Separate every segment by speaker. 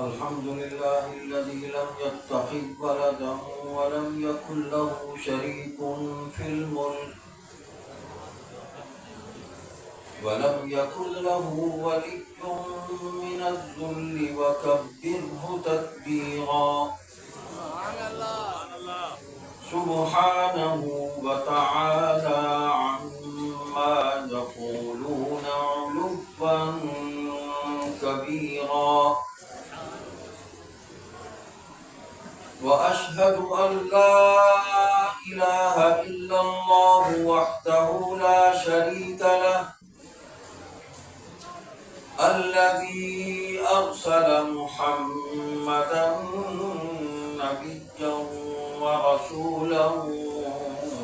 Speaker 1: الحمد لله الذي لم يتخذ ولدا ولم يكن له شريك في الملك ولم يكن له ولي من الذل وكبره تكبيرا سبحانه وتعالى عما يقولون علوا كبيرا وأشهد أن لا إله إلا الله وحده لا شريك له الذي أرسل محمدا نبيا ورسولا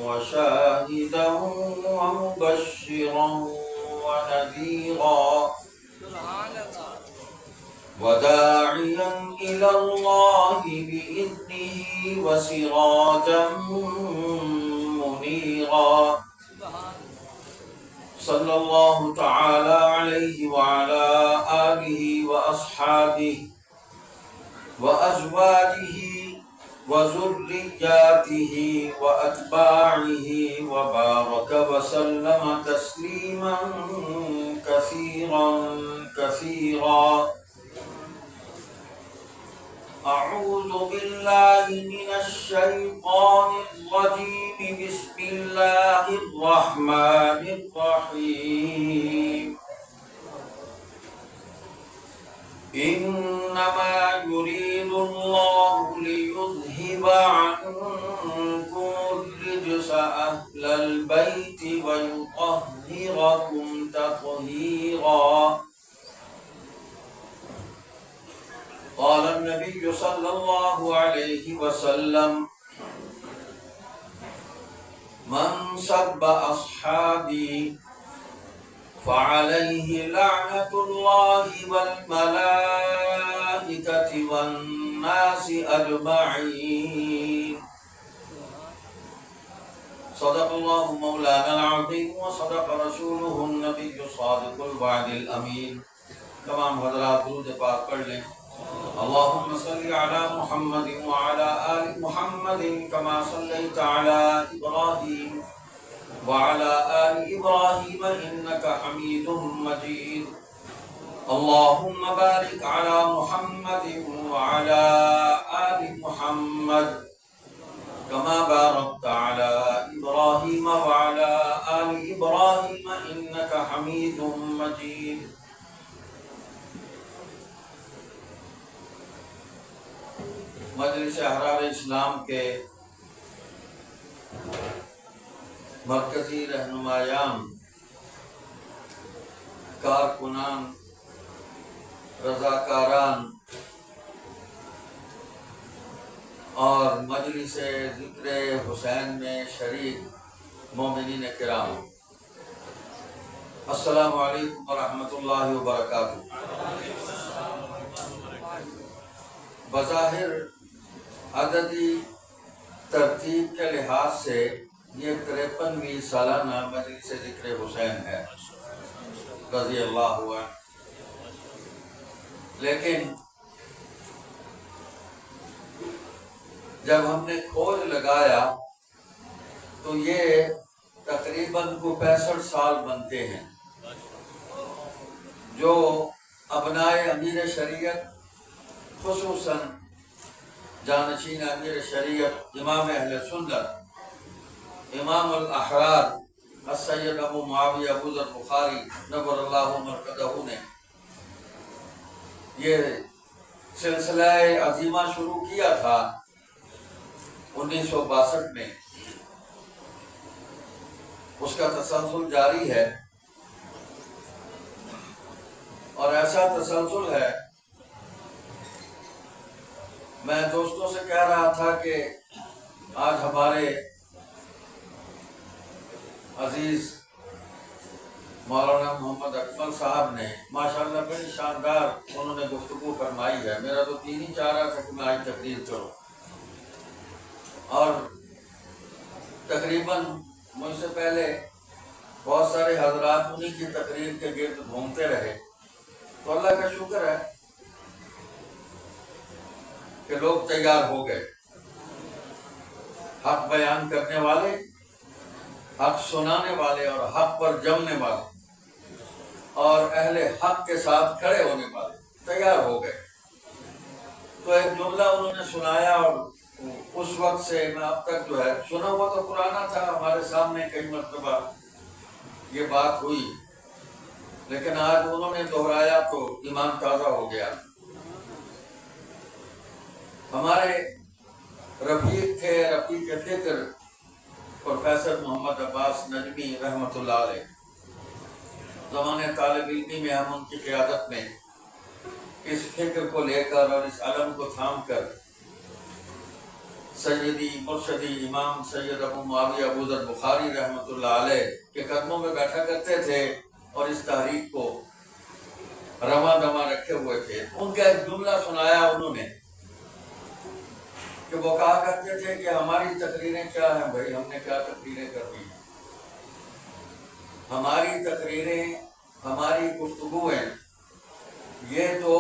Speaker 1: وشاهدا ومبشرا ونذيرا وداعيا إلى الله بإذنه وسراجا منيرا صلى الله تعالى عليه وعلى آله وأصحابه وأزواجه وذرياته وأتباعه وبارك وسلم تسليما كثيرا كثيرا. أعوذ بالله من الشيطان الرجيم. بسم الله الرحمن الرحيم. إنما يريد الله ليذهب عنكم الرجس أهل البيت ويطهركم تطهيرا. قال النبي صلى الله عليه وسلم: من سب أصحابي فعليه لعنة الله والملائكة والناس أجمعين. صدق الله مولانا العظيم وصدق رسوله النبي الصادق الوعد الأمين. تمام حضرات درود پاک پڑھ لیں. اللهم صل على محمد وعلى آل محمد كما صليت على إبراهيم وعلى آل إبراهيم إنك حميد مجيد. اللهم بارك على محمد وعلى آل محمد كما باركت على إبراهيم وعلى آل إبراهيم إنك حميد مجيد. مجلس احرار اسلام کے مرکزی رہنمایان، کارکنان، رضاکاران اور مجلس ذکر حسین میں شریک مومنین کرام، السلام علیکم ورحمۃ اللہ وبرکاتہ. بظاہر عددی ترتیب کے لحاظ سے یہ 53ویں سالانہ مجلس ذکر حسین ہے رضی اللہ عنہ، لیکن جب ہم نے کھوج لگایا تو یہ تقریباً 65 سال بنتے ہیں جو ابنائے امیر شریعت، خصوصاً جانشین امیر شریعت امام اہل سنت امام الاحرار السید ابو معاویہ ابو ذر بخاری نور اللہ مرقدہ نے یہ سلسلہ عظیمہ شروع کیا تھا 1962 میں. اس کا تسلسل جاری ہے اور ایسا تسلسل ہے. میں دوستوں سے کہہ رہا تھا کہ آج ہمارے عزیز مولانا محمد اکمل صاحب نے ماشاءاللہ بڑی شاندار انہوں نے گفتگو فرمائی ہے. میرا تو دل ہی چاہ رہا تھا کہ میں آج تقریر کروں، اور تقریباً مجھ سے پہلے بہت سارے حضرات انہی کی تقریر کے گرد گھومتے رہے. تو اللہ کا شکر ہے کہ لوگ تیار ہو گئے، حق بیان کرنے والے، حق سنانے والے اور حق پر جمنے والے اور اہل حق کے ساتھ کھڑے ہونے والے تیار ہو گئے۔ تو ایک جملہ انہوں نے سنایا، اور اس وقت سے میں اب تک جو ہے سنا ہوا تو پرانا تھا، ہمارے سامنے کئی مرتبہ یہ بات ہوئی، لیکن آج انہوں نے دہرایا تو ایمان تازہ ہو گیا۔ ہمارے رفیق تھے، رفیق فکر پروفیسر محمد عباس نجمی رحمۃ اللہ علیہ، زمانے طالب علمی میں ہم ان کی قیادت میں اس فکر کو لے کر اور اس علم کو تھام کر سیدی مرشدی امام سید ابو معاویہ ابو ذر بخاری رحمۃ اللہ علیہ کے قدموں میں بیٹھا کرتے تھے اور اس تحریک کو رواں دواں رکھے ہوئے تھے۔ ان کا ایک جملہ سنایا انہوں نے کہ وہ کہا کرتے تھے کہ ہماری تقریریں کیا ہیں بھائی، ہم نے کیا تقریریں کرنی ہیں، ہماری تقریریں، ہماری گفتگویں یہ تو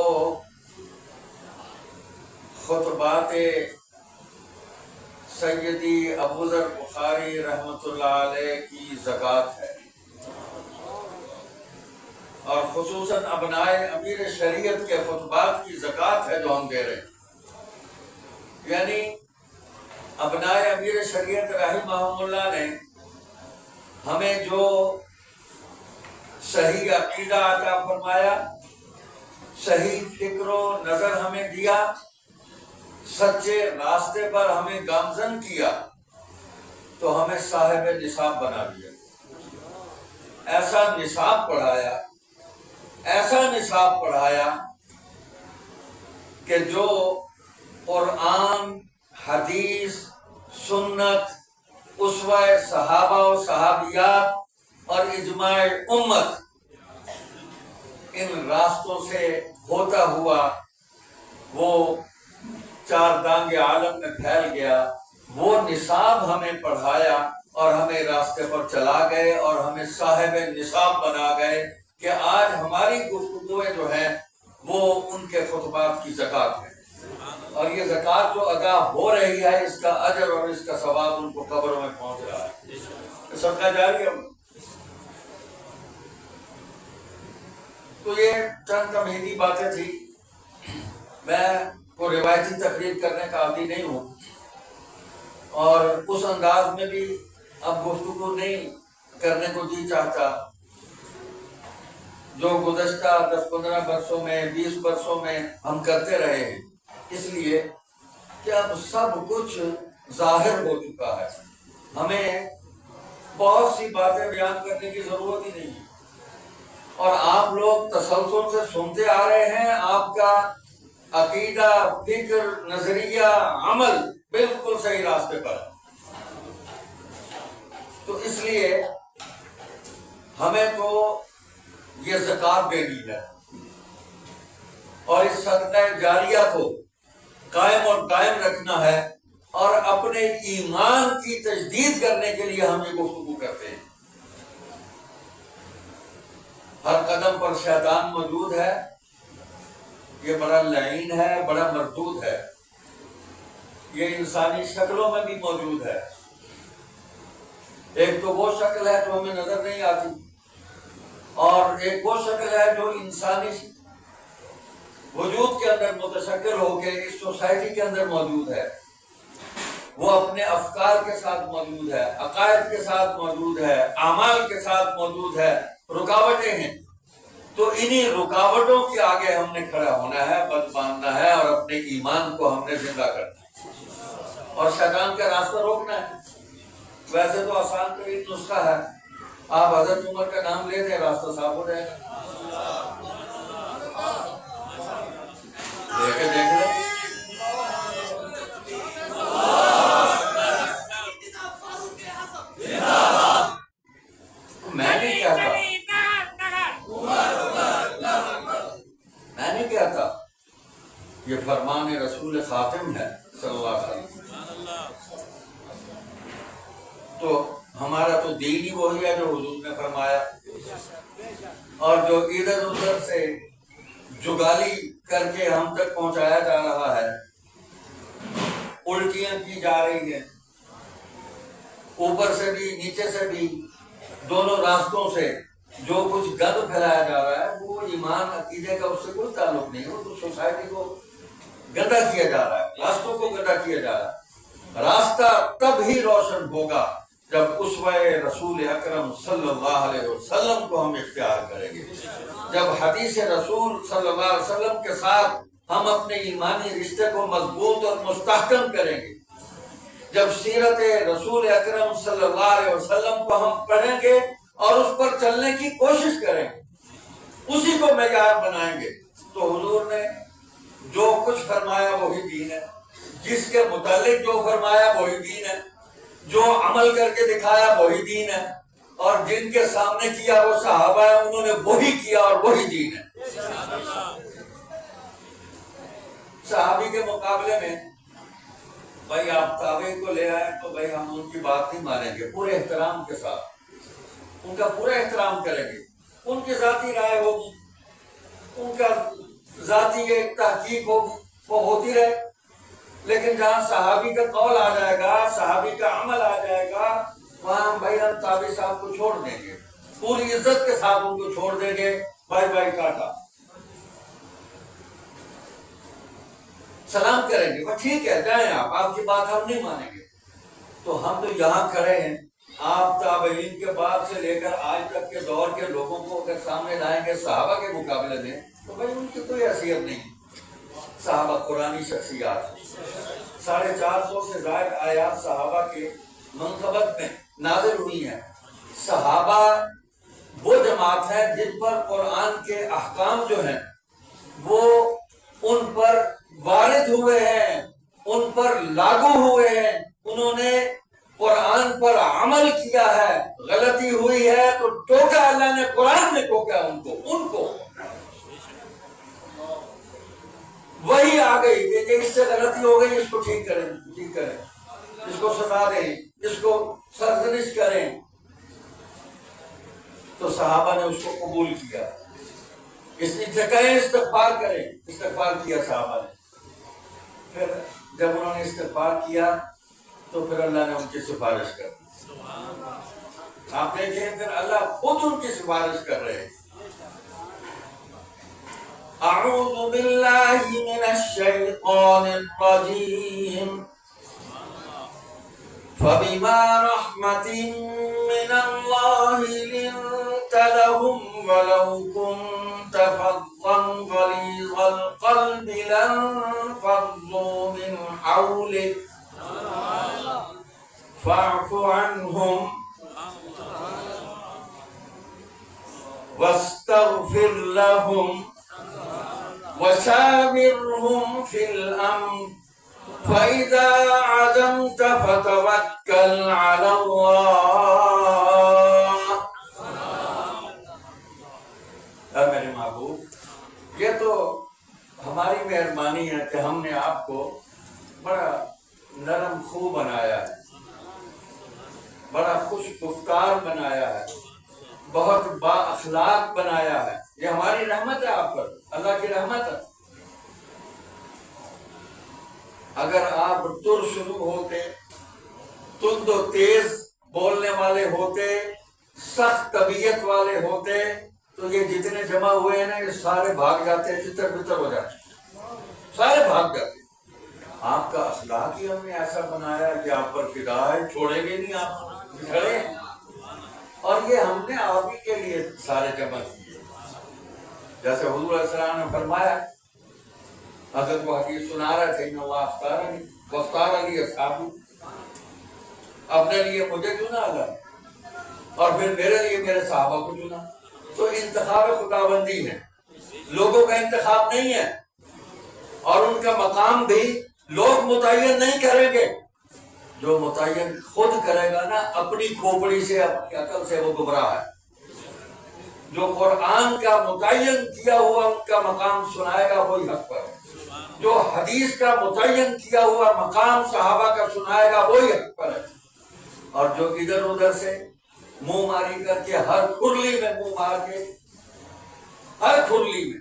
Speaker 1: خطبات سیدی ابو ذر بخاری رحمۃ اللہ علیہ کی زکوٰۃ ہے، اور خصوصاً ابنائے امیر شریعت کے خطبات کی زکوٰۃ ہے جو ہم دے رہے ہیں۔ یعنی ابنائے امیر شریعت رحمہم اللہ نے ہمیں جو صحیح عقیدہ عطا فرمایا، صحیح فکر و نظر ہمیں دیا، سچے راستے پر ہمیں گامزن کیا، تو ہمیں صاحب نصاب بنا دیا، ایسا نصاب پڑھایا، ایسا نصاب پڑھایا کہ جو قرآن، حدیث، سنت، اسوہ صحابہ و صحابیات اور اجماع امت، ان راستوں سے ہوتا ہوا وہ چار دانگ عالم میں پھیل گیا، وہ نصاب ہمیں پڑھایا اور ہمیں راستے پر چلا گئے اور ہمیں صاحب نصاب بنا گئے کہ آج ہماری گفتگویں جو ہیں وہ ان کے خطبات کی زکوٰۃ ہے، اور یہ زکوٰۃ جو ادا ہو رہی ہے اس کا اجر اور اس کا ثواب ان کو قبروں میں پہنچ رہا ہے، صدقہ جاریہ۔ تو یہ چند تمہیدی باتیں تھی، میں کوئی روایتی تقریر کرنے کا عادی نہیں ہوں، اور اس انداز میں بھی اب گفتگو نہیں کرنے کو جی چاہتا جو گزشتہ 10-15 برسوں میں، 20 برسوں میں ہم کرتے رہے ہیں، اس لیے کہ اب سب کچھ ظاہر ہو چکا ہے، ہمیں بہت سی باتیں بیان کرنے کی ضرورت ہی نہیں ہے، اور آپ لوگ تسلسل سے سنتے آ رہے ہیں، آپ کا عقیدہ، فکر، نظریہ، عمل بالکل صحیح راستے پر ہے۔ تو اس لیے ہمیں تو یہ زکوٰۃ دینی ہے، اور اس صدقہ جاریہ کو قائم اور دائم رکھنا ہے، اور اپنے ایمان کی تجدید کرنے کے لیے ہم یہ گفتگو کرتے ہیں۔ ہر قدم پر شیطان موجود ہے، یہ بڑا لعین ہے، بڑا مردود ہے، یہ انسانی شکلوں میں بھی موجود ہے۔ ایک تو وہ شکل ہے جو ہمیں نظر نہیں آتی، اور ایک وہ شکل ہے جو انسانی وجود کے اندر متشکل ہو کے اس سوسائٹی کے اندر موجود ہے، وہ اپنے افکار کے ساتھ موجود ہے، عقائد کے ساتھ موجود ہے، اعمال کے ساتھ موجود ہے، رکاوٹیں ہیں۔ تو انہی رکاوٹوں کے آگے ہم نے کھڑا ہونا ہے، بت باندھنا ہے، اور اپنے ایمان کو ہم نے زندہ کرنا ہے اور شیطان کا راستہ روکنا ہے۔ ویسے تو آسان ترین نسخہ ہے، آپ حضرت عمر کا نام لے دیں، راستہ صاف ہو جائے گا۔ دیکھ لیں میں نے کیا تھا، یہ فرمان رسول خاتم ہے صلی اللہ علیہ وسلم۔ تو ہمارا تو دین ہی وہی ہے جو حضور نے فرمایا، اور جو ادھر ادھر سے جگالی کر کے ہم تک پہنچایا جا رہا ہے الٹیاں کی جا رہی ہیں، اوپر سے بھی نیچے سے بھی، دونوں راستوں سے جو کچھ گند پھیلایا جا رہا ہے وہ ایمان عقیدے کا اس سے کوئی تعلق نہیں ہے، وہ تو سوسائٹی کو گندا کیا جا رہا ہے، راستوں کو گندا کیا جا رہا ہے۔ راستہ تب ہی روشن ہوگا جب اسوہ رسول اکرم صلی اللہ علیہ وسلم کو ہم اختیار کریں گے، جب حدیث رسول صلی اللہ علیہ وسلم کے ساتھ ہم اپنے ایمانی رشتے کو مضبوط اور مستحکم کریں گے، جب سیرت رسول اکرم صلی اللہ علیہ وسلم کو ہم پڑھیں گے اور اس پر چلنے کی کوشش کریں گے، اسی کو معیار بنائیں گے، تو حضور نے جو کچھ فرمایا وہی دین ہے، جس کے متعلق جو فرمایا وہی دین ہے، جو عمل کر کے دکھایا وہی دین ہے، اور جن کے سامنے کیا وہ صحابہ ہیں، انہوں نے وہی کیا اور وہی دین ہے۔ صحابی کے مقابلے میں بھائی آپ تابعین کو لے آئے تو بھائی ہم ان کی بات نہیں مانیں گے، پورے احترام کے ساتھ ان کا پورا احترام کریں گے، ان کی ذاتی رائے ہوگی، ان کا ذاتی ایک تحقیق ہوگی، وہ ہوتی رہے، لیکن جہاں صحابی کا قول آ جائے گا، صحابی کا عمل آ جائے گا، وہاں بھائی ہم تابع صاحب کو چھوڑ دیں گے، پوری عزت کے ساتھ ان کو چھوڑ دیں گے، بھائی بھائی کاٹا، سلام کریں گے، وہ ٹھیک ہے جائیں آپ کی بات ہم نہیں مانیں گے۔ تو ہم تو یہاں کھڑے ہیں، آپ تابعین کے بعد سے لے کر آج تک کے دور کے لوگوں کو اگر سامنے لائیں گے صحابہ کے مقابلے میں تو بھائی ان کی کوئی حیثیت نہیں۔ صحابہ قرآنی شخصیات، 450 سے زائد آیات صحابہ کے منقبت میں نازل ہوئی ہیں۔ صحابہ وہ جماعت ہے جن پر قرآن کے احکام جو ہیں وہ ان پر وارد ہوئے ہیں، ان پر لاگو ہوئے ہیں، انہوں نے قرآن پر عمل کیا ہے، غلطی ہوئی ہے تو ٹوکا، اللہ نے قرآن میں ٹوکا ان کو وہی آ گئی کہ اس سے غلطی ہو گئی، اس کو ٹھیک کریں، اس کو سزا دیں، اس کو سرزنش کریں، تو صحابہ نے اس کو قبول کیا، اس سے کہیں استغفار کریں، استغفار کیا صحابہ نے، پھر جب انہوں نے استغفار کیا تو پھر اللہ نے ان کی سفارش کر دی۔ آپ دیکھیں پھر اللہ خود ان کی سفارش کر رہے ہیں۔ اعوذ باللہ من الشیطان الرجیم فبما رحمة من اللہ لنت لهم ولو كنت فظا غلیظ القلب لانفضوا من حولك فاعف عنهم واستغفر لهم وشاورهم في الأمر فإذا عزمت فتوكل على الله۔ اے میرے محبوب، یہ تو ہماری مہربانی ہے کہ ہم نے آپ کو بڑا نرم خو بنایا ہے، بڑا خوش گفتار بنایا ہے، بہت با اخلاق بنایا ہے، یہ ہماری رحمت ہے آپ پر، اللہ کی رحمت ہے۔ اگر آپ شروع ہوتے، تند و تیز بولنے والے ہوتے، سخت طبیعت والے ہوتے تو یہ جتنے جمع ہوئے ہیں نا یہ سارے بھاگ جاتے، تتر بتر ہو جاتے، سارے بھاگ جاتے۔ آپ کا اخلاق ہی ہم نے ایسا بنایا کہ آپ پر فدا ہے، چھوڑیں گے نہیں، آپ کھڑے ہیں، اور یہ ہم نے آپ ہی کے لیے سارے جمع کیے، جیسے حضور علیہ السلام نے فرمایا، حضرت وہ حدیث سنا رہے تھے، انَّ اللَّهَ اخْتَارَنِي وَاخْتَارَ لِي أَصْحَابِي، اپنے لیے مجھے چنا اللہ، اور پھر میرے لیے میرے صحابہ کو چنا۔ تو انتخاب خداوندی ہے، لوگوں کا انتخاب نہیں ہے، اور ان کا مقام بھی لوگ متعین نہیں کریں گے، جو متعین خود کرے گا نا اپنی کھوپڑی سے، اپنی عقل سے، وہ گمراہ ہے۔ جو قرآن کا متعین کیا ہوا ان کا مقام سنائے گا وہی حق پر ہے، جو حدیث کا متعین کیا ہوا مقام صحابہ کا سنائے گا وہی حق پر ہے، اور جو ادھر ادھر سے منہ ماری کر کے ہر کھرلی میں منہ مار کے، ہر کھرلی میں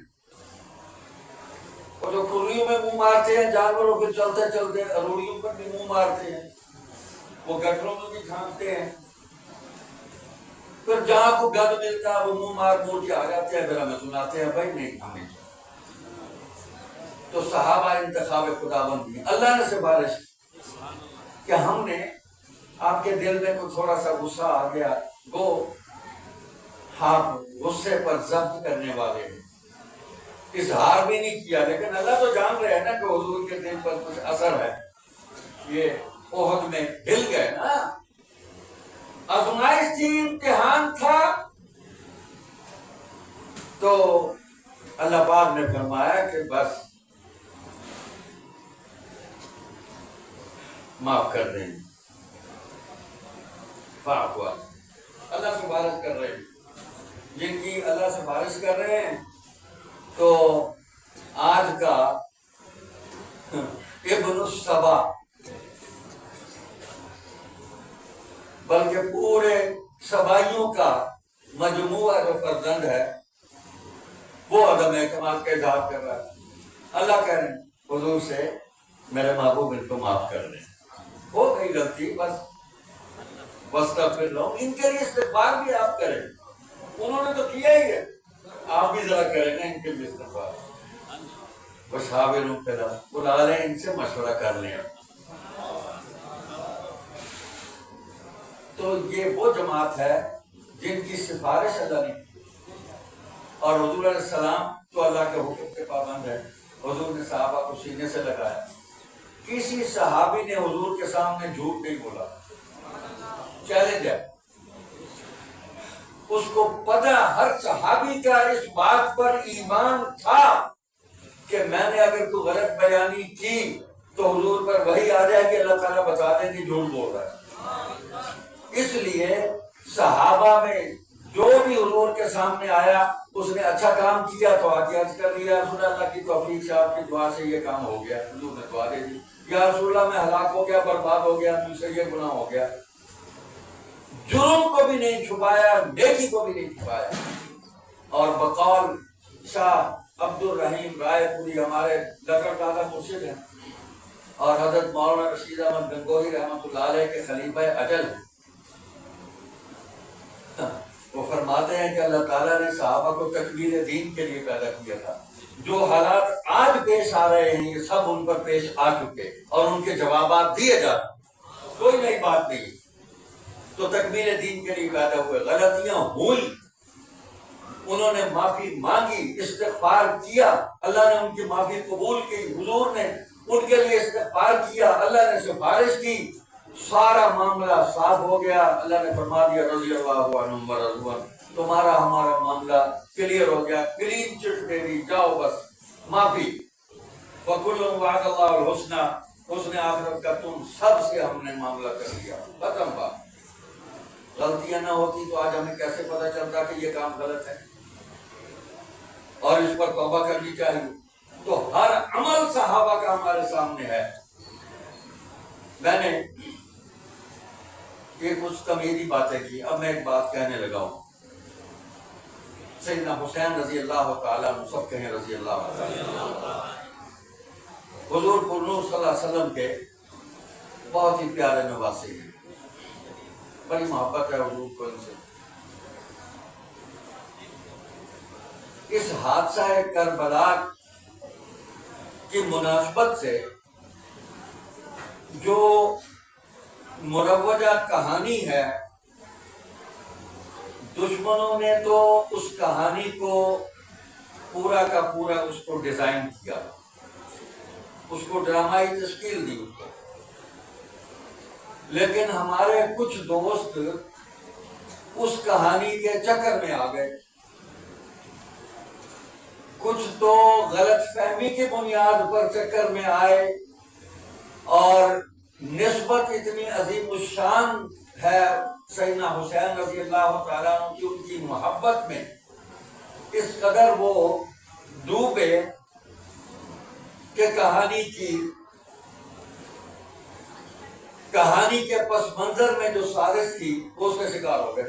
Speaker 1: وہ جو کھرلیوں میں منہ مارتے ہیں جانوروں پہ چلتے چلتے، اروڑیوں پر بھی منہ مارتے ہیں، وہ گٹروں میں بھی کھانکتے ہیں، پھر جہاں کو گد ملتا ہے وہ منہ مار مور کے آ جاتے ہیں، پھر ہمیں سناتے ہیں بھائی نہیں ہمیں۔ تو صحابہ انتخاب خداوند ہیں۔ اللہ نے سفارش کہ ہم نے آپ کے دل میں کوئی تھوڑا سا غصہ آ گیا، وہ آپ غصے پر ضبط کرنے والے ہیں، اظہار بھی نہیں کیا، لیکن اللہ تو جان رہے ہیں نا کہ حضور کے دل پر کچھ اثر ہے، یہ احد میں ہل گئے نا، آزمائش تھی، امتحان تھا۔ تو اللہ پاک نے فرمایا کہ بس معاف کر دیں، فاعف عنہم۔ اللہ سفارش کر رہے ہیں، جن کی اللہ سفارش کر رہے ہیں۔ تو آج کا ابن السبا، بلکہ پورے سبائیوں کا مجموعہ جو فرزند ہے، وہ عدم اعتماد کا اظہار کر رہا ہے۔ اللہ کہہ رہے ہیں حضور سے میرے محبوب ان کو معاف کر دیں، ہو گئی غلطی، بس واستغفر لہم، ان کے لیے استغفار بھی آپ کریں، انہوں نے تو کیا ہی ہے، آپ بھی ذرا کریں نا ان کے لیے استغفار۔ وشاورہم فی الامر، بلا لیں ان سے، مشورہ کر لیں۔ تو یہ وہ جماعت ہے جن کی سفارش اللہ نے کی، اور حضور علیہ السلام تو اللہ کے حکم کے پابند ہے۔ حضور نے صحابہ کو سینے سے لگایا، کسی صحابی نے حضور کے سامنے جھوٹ نہیں بولا، چیلنج ہے، اس کو پتہ، ہر صحابی کا اس بات پر ایمان تھا کہ میں نے اگر کوئی غلط بیانی کی تو حضور پر وحی آ جائے کہ اللہ تعالیٰ بتا دیں کہ جھوٹ بول رہا ہے۔ اس لیے صحابہ میں جو بھی حضور کے سامنے آیا، اس نے اچھا کام کیا تو آ کے عرض کر دیا رسول اللہ کی توفیق سے، آپ کی دعا سے یہ کام ہو گیا، حضور نے دعا دے دی، یا رسول اللہ میں ہلاک ہو گیا، برباد ہو گیا، مجھ سے یہ گناہ ہو گیا۔ جرم کو بھی نہیں چھپایا، نیکی کو بھی نہیں چھپایا۔ اور بقول شاہ عبد الرحیم رائے پوری ہمارے لکڑ دادا مرشد ہیں، اور حضرت مولانا رشید احمد گنگوہی رحمۃ اللہ علیہ کے خلیفہ اجل ہیں، وہ فرماتے ہیں کہ اللہ تعالیٰ نے صحابہ کو تکبیر دین کے لیے پیدا کیا تھا۔ جو حالات آج پیش آ رہے ہیں یہ سب ان پر پیش آ چکے، اور ان کے جوابات دیے جا رہے، کوئی نئی بات نہیں۔ تو تکبیر دین کے لیے پیدا ہوئے، غلطیاں ہوئی، انہوں نے معافی مانگی، استغفار کیا، اللہ نے ان کی معافی قبول کی، حضور نے ان کے لیے استغفار کیا، اللہ نے سفارش کی، سارا معاملہ صاف ہو گیا۔ اللہ نے فرما دیا رضی اللہ عنہم ورضوا عنہ، تمہارا ہمارا معاملہ کلیئر ہو گیا، کلین چٹ دے دی، جاؤ بس معافی۔ وَكُلٌّ وَعَدَ اللَّهُ الْحُسْنَى، حسن آخرت کا تم سب سے ہم نے معاملہ کر لیا، ختم بات۔ غلطیاں نہ ہوتی تو آج ہمیں کیسے پتہ چلتا کہ یہ کام غلط ہے اور اس پر توبہ کرنی چاہیے۔ تو ہر عمل صحابہ کا ہمارے سامنے ہے۔ میں نے یہ کچھ کمیدی باتیں کی، اب میں ایک بات کہنے لگا ہوں۔ سیدنا حسین رضی اللہ تعالیٰ عنہ، سب کہیں رضی اللہ تعالیٰ، حضور پر نور صلی اللہ علیہ وسلم کے بہت ہی پیارے نواسی ہیں، بڑی محبت ہے حضور کو ان سے۔ اس حادثہ کربلا کی مناسبت سے جو مروجہ کہانی ہے، دشمنوں نے تو اس کہانی کو پورا کا پورا اس کو ڈیزائن کیا، اس کو ڈرامائی تشکیل دی اس کو، لیکن ہمارے کچھ دوست اس کہانی کے چکر میں آ گئے، کچھ تو غلط فہمی کی بنیاد پر چکر میں آئے، اور نسبت اتنی عظیم الشان ہے سیدنا حسین رضی اللہ تعالیٰ عنہ کی، ان کی محبت میں اس قدر وہ ڈوبے کہ کہانی کے پس منظر میں جو سازش تھی وہ اس کا شکار ہو گئے،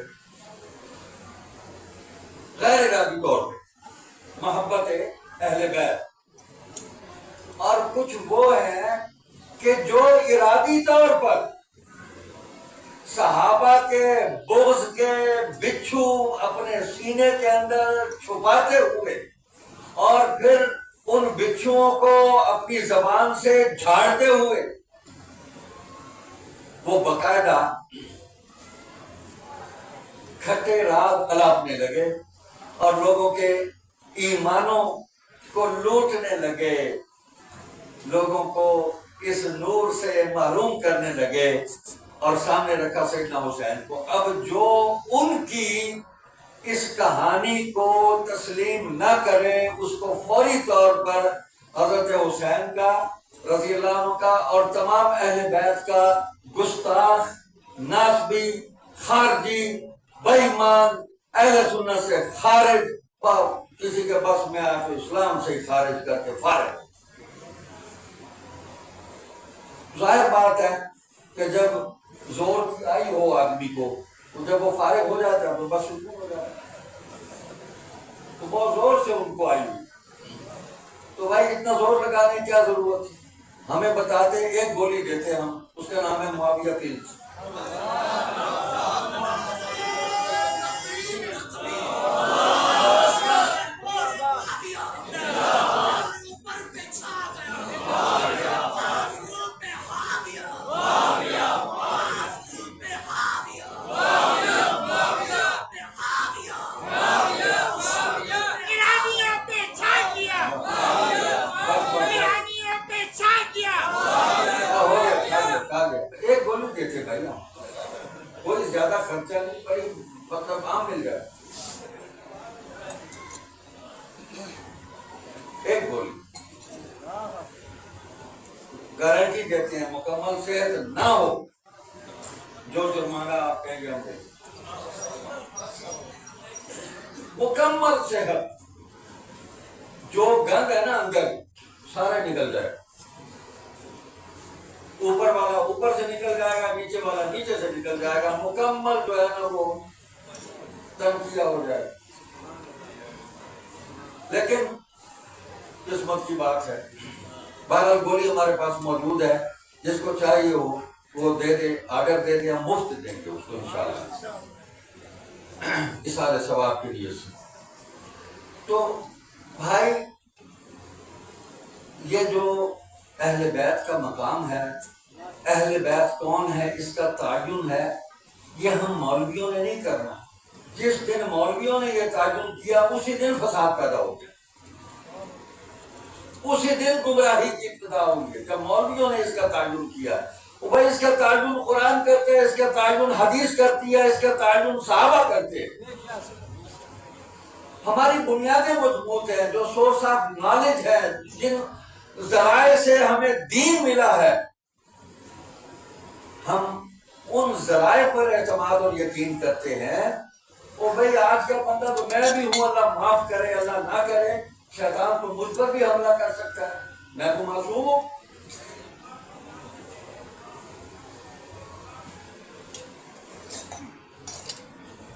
Speaker 1: غیر ارادی طور پہ، محبت اہل بیت۔ اور کچھ وہ ہیں کہ جو ارادی طور پر صحابہ کے بغض کے بچھو اپنے سینے کے اندر چھپاتے ہوئے اور پھر ان بچھوؤں کو اپنی زبان سے جھاڑتے ہوئے وہ باقاعدہ کھٹے راگ الاپنے لگے اور لوگوں کے ایمانوں کو لوٹنے لگے، لوگوں کو اس نور سے محروم کرنے لگے، اور سامنے رکھا سیدنا حسین کو۔ اب جو ان کی اس کہانی کو تسلیم نہ کرے اس کو فوری طور پر حضرت حسین کا رضی اللہ عنہ کا اور تمام اہل بیت کا گستاخ، ناسبی، خارجی، بے ایمان، اہل سنت سے خارج، کسی کے بس میں آئے تو اسلام سے ہی خارج کر کے فارغ۔ ظاہر بات ہے کہ جب زور کی آئی ہو آدمی کو تو جب وہ فارغ ہو جاتا ہے تو بس سکون ہو جاتا ہے، تو بہت زور سے ان کو آئی ہوئی، تو بھائی اتنا زور لگانے کی کیا ضرورت تھی؟ ہمیں بتاتے ایک گولی دیتے ہم، اس کا نام ہے معاویہ پلس۔ ایک گولی دیتے بھائی، کوئی زیادہ خرچہ نہیں، بڑی مطلب عام مل جائے، ایک گولی گارنٹی دیتے ہیں، مکمل صحت نہ ہو جو جرمانہ آپ کہیں گے ہم دیں، مکمل صحت، جو گند ہے نا اندر سارا نکل جائے، اوپر والا اوپر سے نکل جائے گا، نیچے والا نیچے سے نکل جائے گا، مکمل جو ہے نا وہ تنقیہ ہو جائے۔ لیکن قسمت کی بات ہے، بہرحال گولی ہمارے پاس موجود ہے، جس کو چاہیے ہو وہ دے دے، آرڈر دے دے، ہم مفت دیں گے اس کو انشاءاللہ، اصالہ ثواب کے لیے سے۔ تو بھائی یہ جو اہل بیت کا مقام ہے، اہل بیت کون ہے، اس کا تعین ہے، یہ ہم مولویوں نے نہیں کرنا۔ جس دن مولویوں نے یہ تعین کیا اسی دن فساد پیدا ہو گیا، اسی دن گمراہی کی ابتدا ہوئی ہے، جب مولویوں نے اس کا تعین کیا۔ بھائی اس کا تعین قرآن کرتے ہیں، اس کا تعین حدیث کرتی ہے، اس کا تعین صحابہ کرتے ہیں۔ ہماری بنیادیں مضبوط ہیں، جو سورس آف نالج ہے، جن ذرائع سے ہمیں دین ملا ہے، ہم ان ذرائع پر اعتماد اور یقین کرتے ہیں۔ اور بھئی آج کا بندہ تو میں بھی ہوں، اللہ معاف کرے، اللہ نہ کرے، شیطان تو مجھ پر بھی حملہ کر سکتا ہے، میں تو معصوم ہوں۔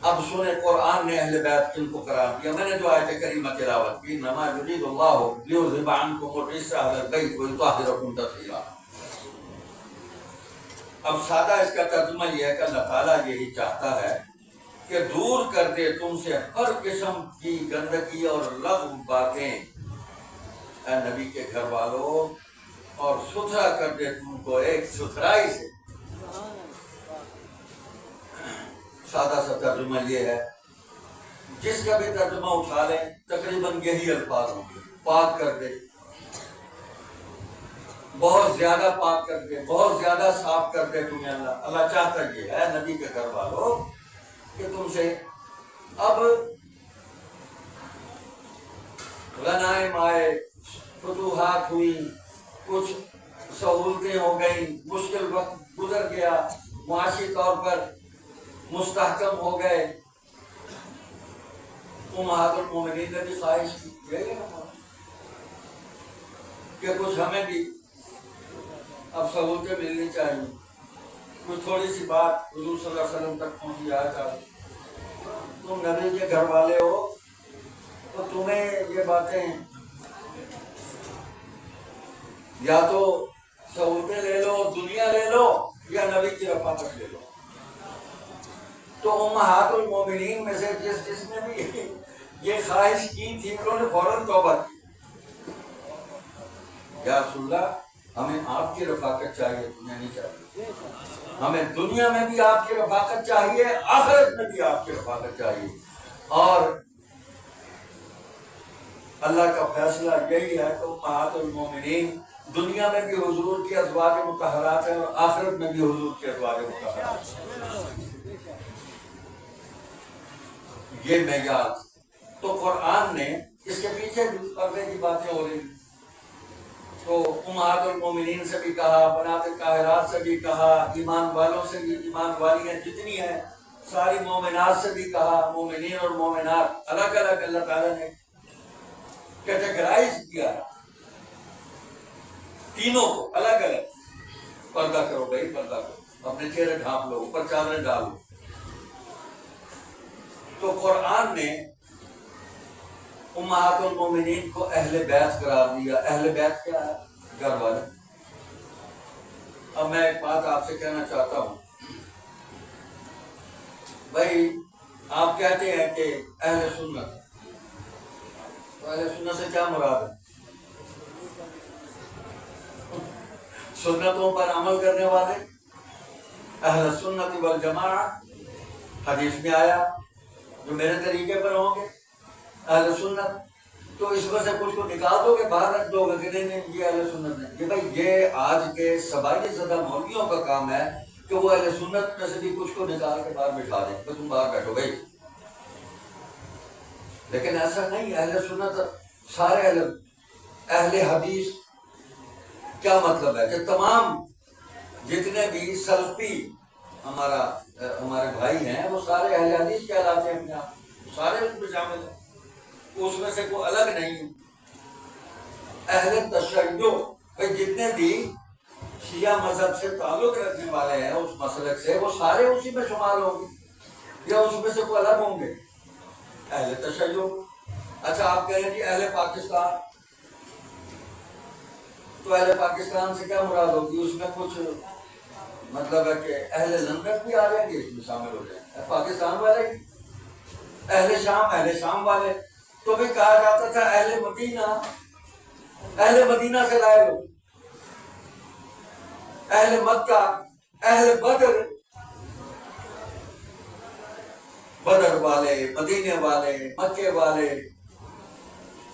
Speaker 1: اب سنیں قرآن نے اہل بیت کن کو قرار دیا۔ میں نے جو آیت کریمہ تلاوت کی، انما یرید اللہ لیذھب عنکم الرجس اہل البیت ویطہرکم تطہیرا۔ اب سادہ اس کا ترجمہ یہ ہے کہ اللہ تعالیٰ یہی چاہتا ہے کہ دور کر دے تم سے ہر قسم کی گندگی اور لغو باتیں اے نبی کے گھر والوں، اور ستھرا کر دے تم کو ایک ستھرائی سے۔ سادہ سا ترجمہ یہ ہے، جس کا بھی ترجمہ اٹھا لیں تقریباً یہی الفاظ ہوں گے، پاک کر دے، بہت زیادہ پاک کر دے، بہت زیادہ صاف کر دے تمہیں اللہ۔ اللہ چاہتا یہ ہے نبی کے گھر والوں کہ تم سے اب غنائم آئے، فتوحات ہوئی، کچھ سہولتیں ہو گئیں، مشکل وقت گزر گیا، معاشی طور پر مستحکم ہو گئے، امہات المومنین نے بھی خواہش کی یہی ہے کہ کچھ ہمیں بھی اب سہولتیں ملنی چاہیے، کوئی تھوڑی سی بات حضور صلی اللہ علیہ وسلم تک پہنچ جائے چاہیے۔ تم نبی کے گھر والے ہو تو تمہیں یہ باتیں یا تو سہولتیں لے لو، دنیا لے لو، یا نبی کی رفاقت لے لو۔ تو امہات المومنین میں سے جس نے بھی یہ خواہش کی تھی انہوں نے فوراً توبہ کی، یا رسول اللہ ہمیں آپ کی رفاقت چاہیے، دنیا نہیں چاہیے، ہمیں دنیا میں بھی آپ کی رفاقت چاہیے، آخرت میں بھی آپ کی رفاقت چاہیے۔ اور اللہ کا فیصلہ یہی ہے کہ امہات المومنین دنیا میں بھی حضور کی ازواج مطہرات ہیں اور آخرت میں بھی حضور کی ازواج مطہرات ہیں۔ یہ معیار۔ تو قرآن نے اس کے پیچھے بھی پردے کی باتیں ہو رہی ہیں، تو امہات المومنین سے بھی کہا، بنات طاہرات سے بھی کہا، ایمان والوں سے بھی، ایمان والیاں جتنی ہیں ساری مومنات سے بھی کہا، مومنین اور مومنات الگ الگ اللہ تعالیٰ نے کیٹیگرائز کیا ہے، تینوں کو الگ الگ۔ پردہ کرو بھائی، پردہ کرو، اپنے چہرے ڈھانپ لو، اوپر چادریں ڈالو۔ تو قرآن نے امہات المومنین کو اہل بیت قرار دیا۔ اہل بیت کیا ہے؟ گھر والے۔ اب میں ایک بات آپ سے کہنا چاہتا ہوں، بھائی آپ کہتے ہیں کہ اہل سنت، تو اہل سنت سے کیا مراد ہے؟ سنتوں پر عمل کرنے والے، اہل سنت والجماعہ، حدیث میں آیا جو میرے طریقے پر ہوں گے اہل سنت۔ تو اس میں سے کچھ کو نکال دو گے، باہر رکھ دو گے کہ نہیں یہ اہل سنت نہیں۔ یہ بھائی یہ آج کے سبائی زدہ مولویوں کا کام ہے کہ وہ اہل سنت میں سے بھی کچھ کو نکال کے باہر بٹھا دیں کہ تم باہر بیٹھو بھائی۔ لیکن ایسا نہیں، اہل سنت سارے اہل حدیث کیا مطلب ہے کہ تمام جتنے بھی سلفی ہمارے بھائی ہیں وہ سارے اہل حدیث کہلاتے ہیں، اپنے آپ سارے اس میں شامل ہیں، اس میں سے کوئی الگ نہیں ہے۔ اہل تشیع بھائی جتنے بھی شیعہ مذہب سے تعلق رکھنے والے ہیں اس مسلک سے، وہ سارے اسی میں شمار ہوں گے یا اس میں سے کوئی الگ ہوں گے؟ اہل تشیع۔ اچھا آپ کہیں گے اہل پاکستان، تو اہل پاکستان سے کیا مراد ہوگی؟ اس میں کچھ مطلب ہے کہ اہل لندن بھی آ جائیں گے، اس میں شامل ہو جائیں گے پاکستان والے۔ اہل شام والے تو بھی کہا جاتا تھا اہل مدینہ، اہل مدینہ سے لائے لو، اہل مکہ، اہل بدر، بدر والے، مدینے والے، مکے والے،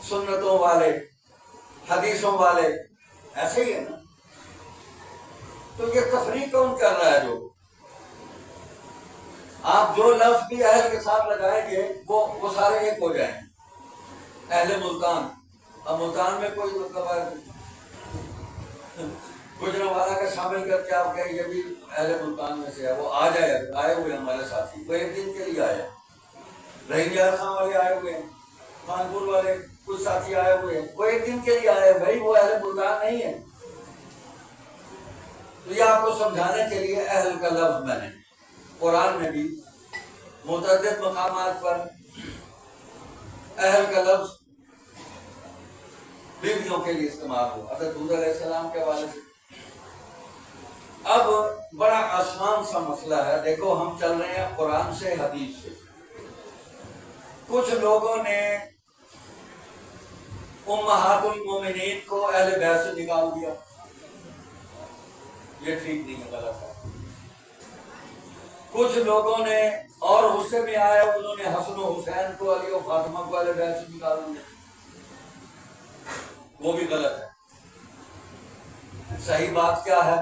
Speaker 1: سنتوں والے، حدیثوں والے، ایسے ہی ہے نا۔ تو یہ تفریق کون کر رہا ہے؟ جو آپ جو لفظ بھی اہل کے ساتھ لگائیں گے وہ سارے ایک ہو جائیں گے۔ اہل ملتان، اب ملتان میں کوئی مطلب گجرانوالہ کا شامل کر کے آپ کہیں یہ بھی اہل ملتان میں سے ہے، وہ آ جائے، آئے ہوئے ہمارے ساتھی، وہ ایک دن کے لیے آئے، رحیم یار خان والے آئے ہوئے ہیں، خانپور والے کچھ ساتھی آئے ہوئے ہیں، وہ ایک دن کے لیے آئے، بھائی وہ اہل ملتان نہیں ہے۔ تو یہ آپ کو سمجھانے کے لیے اہل کا لفظ میں نے قرآن میں بھی متعدد مقامات پر اہل کا لفظ بیویوں کے لیے استعمال ہوا، حضرت حود علیہ السلام کے حوالے سے۔ اب بڑا آسان سا مسئلہ ہے، دیکھو ہم چل رہے ہیں قرآن سے، حدیث سے۔ کچھ لوگوں نے امہات المومنین کو اہل بیت سے نکال دیا، یہ ٹھیک نہیں ہے، غلط ہے۔ کچھ لوگوں نے اور غصے میں آئے، انہوں نے حسن و حسین کو، علی و فاطمہ کو اہل بیت سے نکال دیا، وہ بھی غلط ہے۔ صحیح بات کیا ہے؟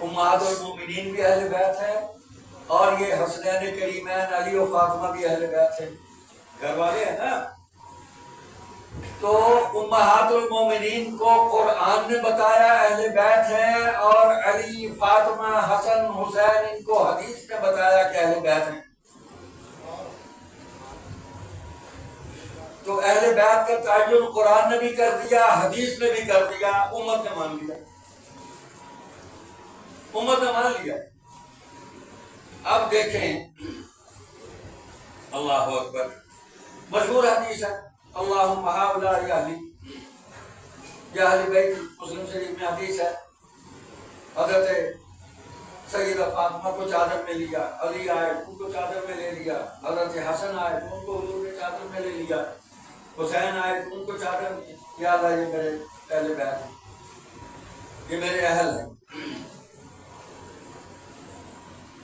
Speaker 1: امہات المومنین بھی اہل بیت ہے، اور یہ حسنین کریمین علی و فاطمہ بھی اہل بیت ہے، گھر والے ہیں نا۔ تو امہات المومنین کو قرآن نے بتایا اہل بیت ہیں، اور علی، فاطمہ، حسن، حسین ان کو حدیث نے بتایا کہ اہل بیت ہیں۔ تو اہل بیت کا تعین قرآن نے بھی کر دیا، حدیث نے بھی کر دیا، امت نے مان لیا، امت نے مان لیا۔ اب دیکھیں، اللہ اکبر، مشہور حدیث ہے، اللہم ہؤلاء اہلی، یہ اہل بیت مسلم شریف میں حدیث ہے، حضرت سیدہ فاطمہ کو چادر میں لیا، علی آئے ان کو چادر میں لے لیا، حضرت حسن آئے ان کو حضور نے چادر میں لے لیا، حسین آئے ان کو چادر میں، یا اللہ یہ میرے اہل بیت ہیں، یہ میرے اہل ہیں۔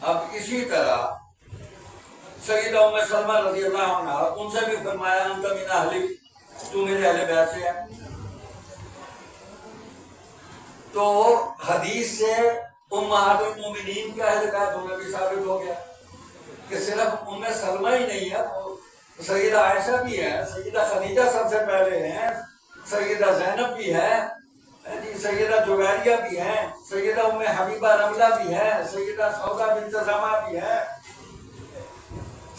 Speaker 1: اب اسی طرح سیدہ ام سلمہ رضی اللہ عنہ، ان سے بھی فرمایا انت من اہلی، تو میرے اہل بیت سے ہے۔ تو حدیث سے امہات المومنین کے اہل بیت ہونا بھی ثابت ہو گیا کہ صرف ام سلمہ ہی نہیں ہے، سیدہ عائشہ بھی ہے، سیدہ خدیجہ سب سے پہلے ہیں، سیدہ زینب بھی ہے، سیدہ جویریہ بھی ہیں، سیدہ ام حبیبہ رملہ بھی ہے، سیدہ سودا بنت زمعہ بھی ہے،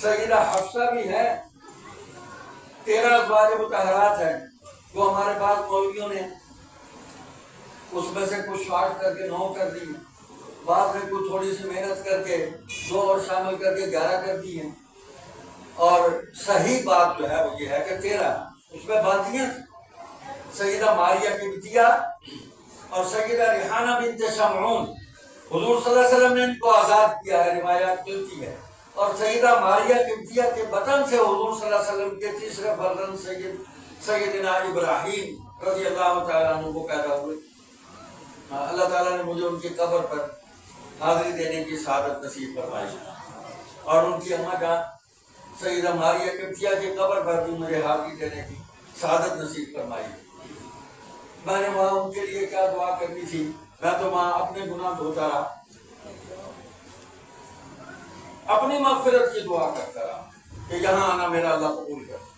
Speaker 1: سیدہ حفصہ بھی ہے۔ 13 ازواج مطہرات ہیں وہ ہمارے پاس مولویوں نے اس میں سے کچھ شارٹ کر کے 9 کر دی، بعد میں کچھ تھوڑی سی محنت کر کے 2 اور شامل کر کے 11 کر دی ہیں، اور صحیح بات جو ہے وہ یہ ہے کہ 13 اس میں باقیاں سیدہ ماریہ کی بٹیا اور سیدہ ریحانہ بنت شمعون، حضور صلی اللہ علیہ وسلم نے ان کو آزاد کیا ہے، روایات ملتی ہے، اور سیدہ ماریہ کی بٹیا کے بطن سے حضور صلی اللہ علیہ وسلم کے تیسرے فرزند سیدنا ابراہیم رضی اللہ تعالیٰ عنہ کو پیدا ہوئے۔ اللہ تعالیٰ نے مجھے ان کی قبر پر حاضری دینے کی سعادت نصیب فرمائی، اور ان کی اماں جان سیدہ ماریہ کی بٹیا کی قبر پر بھی مجھے حاضری دینے کی سعادت نصیب فرمائی۔ میں نے وہاں ان کے لیے کیا دعا کرنی تھی، میں تو وہاں اپنے گناہ دھوتا رہا، اپنی مغفرت کی دعا کرتا رہا کہ یہاں آنا میرا اللہ قبول کر۔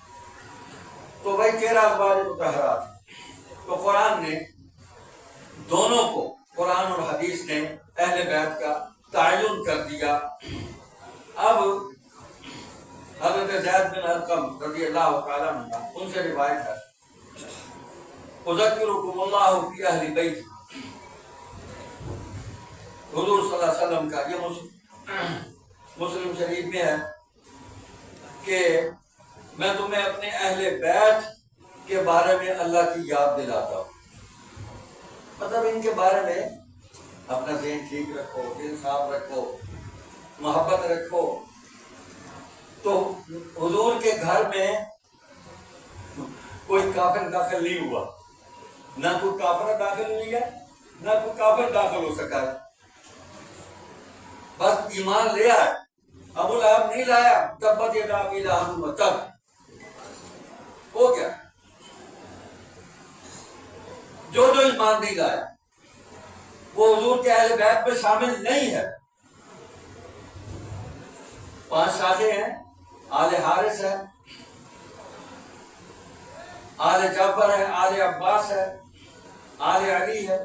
Speaker 1: تو بھائی 13 ازواج مطہرات، تو قرآن نے دونوں کو، قرآن اور حدیث نے اہل بیت کا تعین کر دیا۔ اب حضرت زید بن ارقم رضی اللہ تعالیٰ عنہ، ان سے روایت ہے، اذکرکم اللہ فی اہل بیت، حضور صلی اللہ علیہ وسلم کا یہ مسلم شریف میں ہے کہ میں تمہیں اپنے اہل بیت کے بارے میں اللہ کی یاد دلاتا ہوں، مطلب ان کے بارے میں اپنا ذہن ٹھیک رکھو، دل صاف رکھو، محبت رکھو۔ تو حضور کے گھر میں کوئی کافر داخل نہیں ہوا، نہ کوئی کافر داخل ہوئی ہے، نہ کوئی کافر داخل ہو سکا ہے، بس ایمان لے آئے۔ ابو لہب نہیں لایا، تبت یدا ابی لہب وتب، ہو گیا۔ جو ایمان نہیں لایا وہ حضور کے اہل بیت میں شامل نہیں ہے۔ 5 شاخیں ہیں، آل حارث ہے، آل جعفر ہے، آل عباس ہے، آل علی ہے،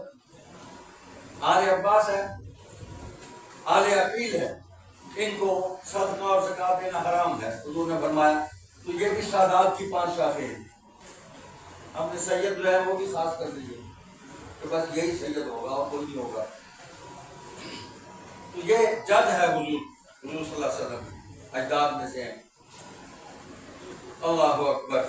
Speaker 1: آل عباس ہے، آل عقیل ہے۔ ان کو صدقہ اور زکوٰۃ دینا حرام ہے، حضور نے فرمایا۔ تو یہ بھی سادات کی 5 شاخیں ہیں۔ ہم نے سید جو ہے وہ بھی خاص کر دیے کہ بس یہی سید ہوگا اور کوئی نہیں ہوگا۔ تو یہ جد ہے حضور صلی اللہ علیہ وسلم، اجداد میں سے ہیں۔ اللہ اکبر۔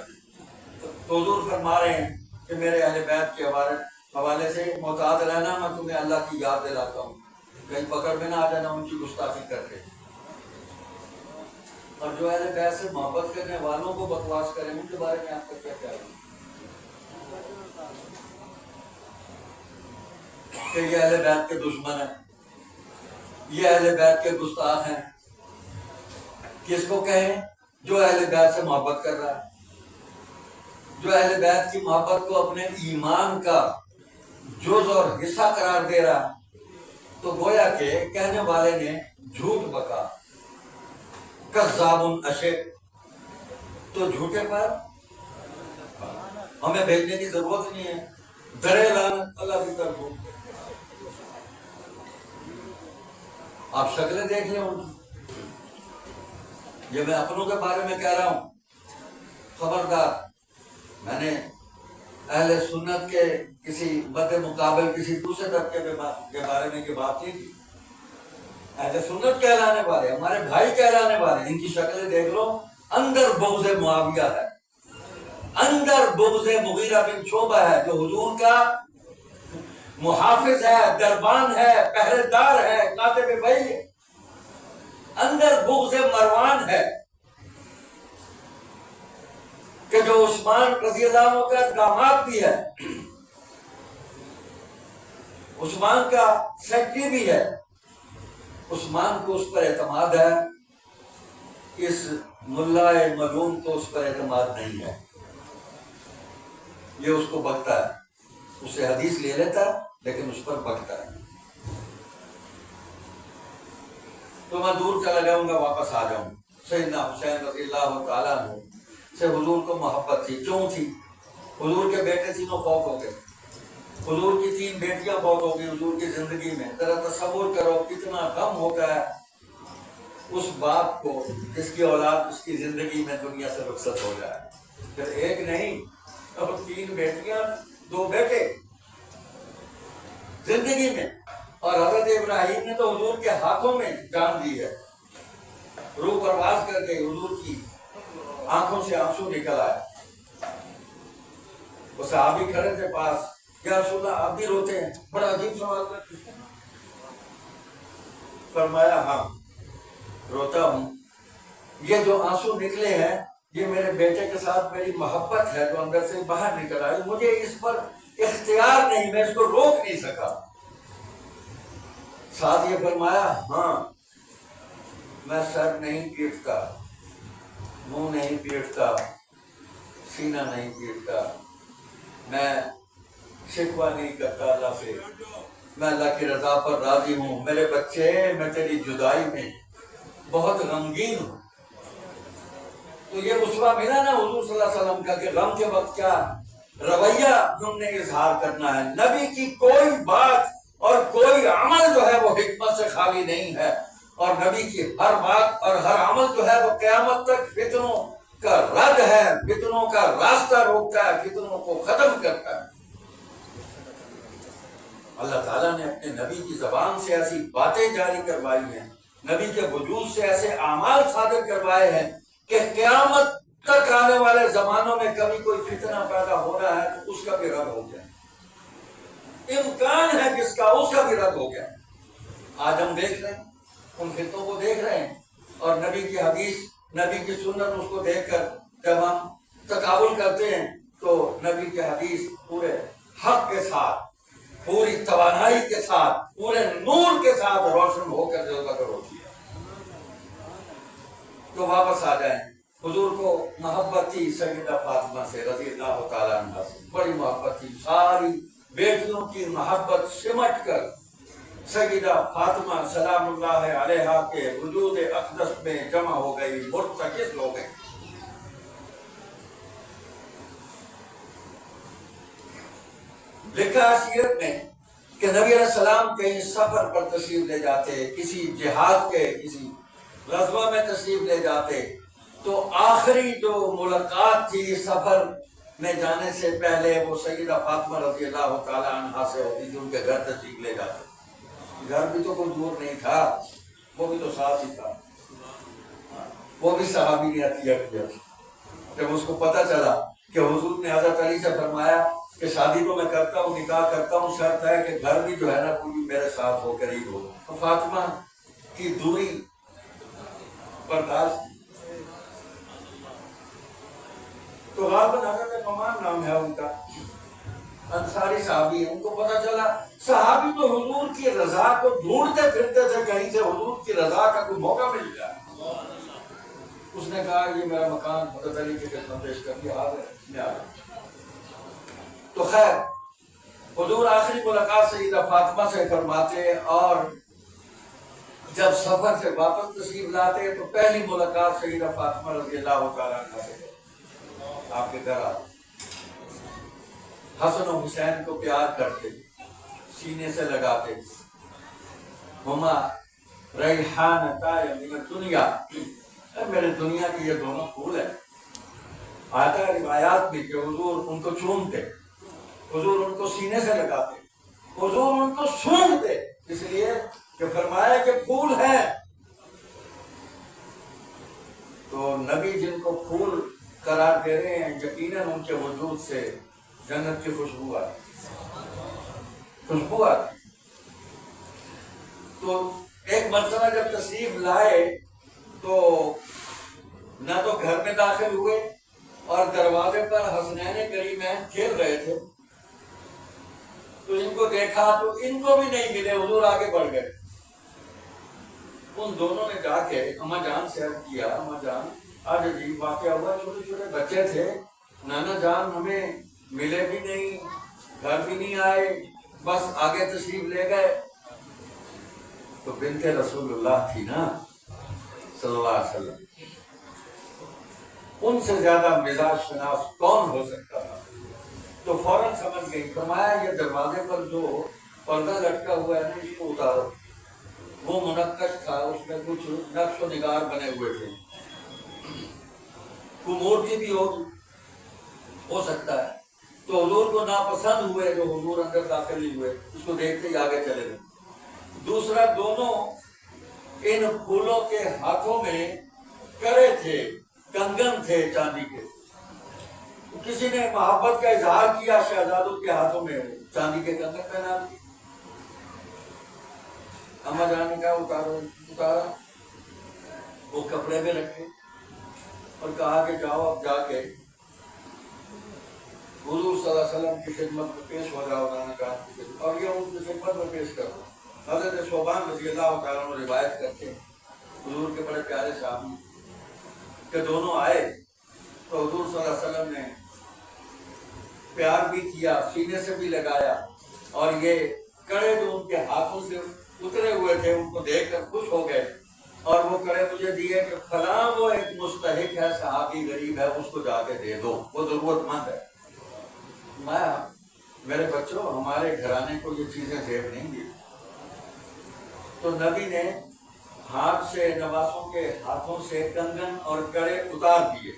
Speaker 1: تو حضور فرما رہے ہیں کہ میرے اہل بیت کے حوالے سے محتاط رہنا، میں تمہیں اللہ کی یاد دلاتا ہوں، کہیں پکڑ میں نہ آ جانا ان کی گستاخی کر کے۔ اور جو اہل بیت سے محبت کرنے والوں کو بکواس کریں، ان کے بارے میں آپ کا کیا خیال ہے کہ یہ اہل بیت کے دشمن ہیں، یہ اہل بیت کے گستاخ ہیں؟ کس کو کہیں؟ جو اہل بیت سے محبت کر رہا ہے، جو اہل بیت کی محبت کو اپنے ایمان کا جز اور حصہ قرار دے رہا ہے۔ تو گویا کہ کہنے والے نے جھوٹ بکا، کذاب اشر، تو جھوٹے پر ہمیں بھیجنے کی ضرورت نہیں ہے، درے لعنت اللہ کی طرف ہو۔ آپ شکلیں دیکھ لیں ان کی، یہ میں اپنوں کے بارے میں کہہ رہا ہوں، خبردار میں نے اہل سنت کے کسی مد مقابل کسی دوسرے طبقے کے بارے میں یہ بات نہیں کی۔ اہل سنت کہلانے والے، ہمارے بھائی کہلانے والے، ان کی شکلیں دیکھ لو، اندر بغض معاویہ ہے، اندر بغض مغیرہ بن شعبہ ہے جو حضور کا محافظ ہے، دربان ہے، پہرے دار ہے، کاتب وحی ہے۔ اندر بغض مروان ہے کہ جو عثمان رضی اللہ عنہ کا داماد بھی ہے، عثمان کا سیکٹری بھی ہے، عثمان کو اس پر اعتماد ہے، اس ملا ملعون کو اس پر اعتماد نہیں ہے۔ یہ اس کو بکتا ہے، اس سے حدیث لے لیتا ہے لیکن اس پر بکتا ہے۔ تو میں دور چلا جاؤں گا، واپس آ جاؤں۔ سیدنا حسین رضی اللہ تعالیٰ عنہ سے حضور کو محبت تھی۔ کیوں تھی؟ حضور کے بیٹے تینوں فوت ہو گئے، حضور کی 3 بیٹیاں فوت ہو گئی حضور کی زندگی میں۔ ذرا تصور کرو کتنا غم ہوتا ہے اس باپ کو جس کی اولاد اس کی زندگی میں دنیا سے رخصت ہو جائے، پھر ایک نہیں اور 3 بیٹیاں 2 بیٹے زندگی میں۔ اور حضرت ابراہیم نے تو حضور کے ہاتھوں میں جان دی ہے، روح پرواز کر کے حضور کی آنکھوں سے آنسو نکل آئے۔ وہ صحابی کھڑے تھے پاس، یا رسول اللہ آپ بھی روتے ہیں؟ بڑا عجیب سوال کرتے ہیں۔ فرمایا ہاں روتا ہوں، یہ جو آنسو نکلے ہیں یہ میرے بیٹے کے ساتھ میری محبت ہے جو اندر سے باہر نکل آئی، مجھے اس پر اختیار نہیں، میں اس کو روک نہیں سکا۔ ساتھ یہ فرمایا ہاں میں سر نہیں پیٹتا، منہ نہیں پیٹتا، سینہ نہیں پیٹتا، میں شکوہ نہیں کرتا اللہ سے، میں اللہ کی رضا پر راضی ہوں۔ میرے بچے میں تیری جدائی میں بہت غمگین ہوں۔ تو یہ اسوہ ملا نا حضور صلی اللہ علیہ وسلم کا کہ غم کے وقت کیا رویہ ہم نے اظہار کرنا ہے۔ نبی کی کوئی بات اور کوئی عمل جو ہے وہ حکمت سے خالی نہیں ہے، اور نبی کی ہر بات اور ہر عمل جو ہے وہ قیامت تک فتنوں کا رد ہے، فتنوں کا راستہ روکتا ہے، فتنوں کو ختم کرتا ہے۔ اللہ تعالیٰ نے اپنے نبی کی زبان سے ایسی باتیں جاری کروائی ہیں، نبی کے وجود سے ایسے اعمال صادر کروائے ہیں کہ قیامت تک آنے والے زمانوں میں کبھی کوئی فتنہ پیدا ہو رہا ہے تو اس کا بھی رد ہو گیا، امکان ہے جس کا اس کا بھی رد ہو گیا۔ آج ہم دیکھ رہے ہیں، ان فتنوں کو دیکھ رہے ہیں، اور نبی کی حدیث، نبی کی سنت، اس کو دیکھ کر جب ہم تقابل کرتے ہیں تو نبی کی حدیث پورے حق کے ساتھ، پوری توانائی کے ساتھ، پورے نور کے ساتھ روشن ہو کر جو تک ہوتی ہے۔ تو واپس آ جائیں، حضور کو محبت تھی سیدہ فاطمہ سے رضی اللہ تعالیٰ عنہ سے، بڑی محبت تھی۔ ساری بیٹیوں کی محبت سمٹ کر سیدہ فاطمہ سلام اللہ علیہا کے وجود اقدس میں جمع ہو گئی، مرتکز ہو گئی۔ لکھا سیرت میں کہ نبی علیہ السلام کہیں سفر پر تشریف لے جاتے، کسی جہاد کے کسی غزوہ میں تشریف لے جاتے، تو آخری جو ملاقات تھی سفر میں جانے سے پہلے وہ سیدہ فاطمہ رضی اللہ تعالیٰ عنہا سے ہوتی تھی، ان کے گھر تشریف لے جاتے۔ گھر بھی تو کوئی دور نہیں تھا، وہ بھی تو ساتھ ہی تھا، وہ بھی صحابی نے عطیہ کیا تھا۔ جب اس کو پتہ چلا کہ حضور نے حضرت علی سے فرمایا کہ شادی تو میں کرتا ہوں، نکاح کرتا ہوں، شرط ہے کہ گھر بھی جو ہے نا کوئی میرے ساتھ ہو، قریب ہو، تو فاطمہ کی دوری برداشت۔ تو غالباً حضرت نعمان نام ہے ان کا، انصاری صحابی ہیں۔ ان کو پتہ چلا، صحابی تو حضور کی رضا کو ڈھونڈتے پھرتے تھے کہیں سے حضور کی رضا کا کوئی موقع مل جائے۔ اس نے کہا یہ میرا مکان حضرت علی کے خدمت پیش کر دیا، میں آ گیا۔ تو خیر حضور آخری ملاقات سیدہ فاطمہ سے فرماتے، اور جب سفر سے واپس تشریف لاتے تو پہلی ملاقات سیدہ فاطمہ رضی اللہ تعالیٰ عنہ سے آپ کے گھر آتے، حسن و حسین کو پیار کرتے، سینے سے لگاتے، ہما ریحانتا من الدنیا، میرے دنیا کی یہ دونوں پھول ہیں۔ آتا ہے روایات میں کہ حضور ان کو چومتے، حضور ان کو سینے سے لگاتے، حضور ان کو سونگتے، اس لیے کہ فرمایا کہ پھول ہیں۔ تو نبی جن کو پھول قرار دے رہے ہیں یقیناً ان کے وجود سے جنت کی خوشبو آتی. تو ایک مرتبہ جب تشریف لائے تو نہ تو گھر میں داخل ہوئے اور دروازے پر حسنین کریمین کھیل رہے تھے، تو ان کو دیکھا تو ان کو بھی نہیں ملے، حضور آگے بڑھ گئے. ان دونوں نے جا کے اماں جان سے عرض کیا، اماں جان آج عجیب واقعہ ہوا، چھوٹے چھوٹے بچے تھے، نانا جان ہمیں ملے بھی نہیں، گھر بھی نہیں آئے، بس آگے تشریف لے گئے. تو بنت رسول اللہ تھی نا صلی اللہ علیہ وسلم، ان سے زیادہ مزاج شناس کون ہو سکتا تھا؟ تو فوراً سمجھ گئی. فرمایا یہ دروازے پر جو پردہ لٹکا ہوا ہے نا، اس کو اتارو. وہ منقش تھا، اس میں کچھ نقش و نگار بنے ہوئے تھے، کوئی مورتی بھی ہو سکتا ہے. تو حضور کو ناپسند ہوئے جو حضور اندر داخل نہیں ہوئے، اس کو دیکھتے ہی آگے چلے گئے. دوسرا، دونوں ان پھولوں کے ہاتھوں میں کرے تھے، کنگن تھے چاندی کے. کسی نے محبت کا اظہار کیا، شہزادوں کے ہاتھوں میں چاندی کے کنگن پہنا دیے. اماں جان نے کہا اتارا، وہ کپڑے میں رکھے اور کہا کہ جاؤ اب جا کے حضور صلی اللہ علیہ وسلم کی خدمت میں پیش ہو جاؤ، اور یہ ان کی خدمت میں پیش کرو. حضرت صوبان رضی اللہ تعالیٰ عنہ روایت کرتے ہیں، حضور کے بڑے پیارے صحابی کہ دونوں آئے تو حضور صلی اللہ علیہ وسلم نے پیار بھی کیا، سینے سے بھی لگایا، اور یہ کڑے جو ان کے ہاتھوں سے اترے ہوئے تھے ان کو دیکھ کر خوش ہو گئے، اور وہ کڑے مجھے دیے کہ فلاں وہ ایک مستحق ہے، صحابی غریب ہے، اس کو جا کے دے دو، وہ ضرورت مند ہے. میرے بچوں، ہمارے گھرانے کو یہ چیزیں زیب نہیں دی. تو نبی نے ہاتھ سے، نواسوں کے ہاتھوں سے کنگن اور کڑے اتار دیے.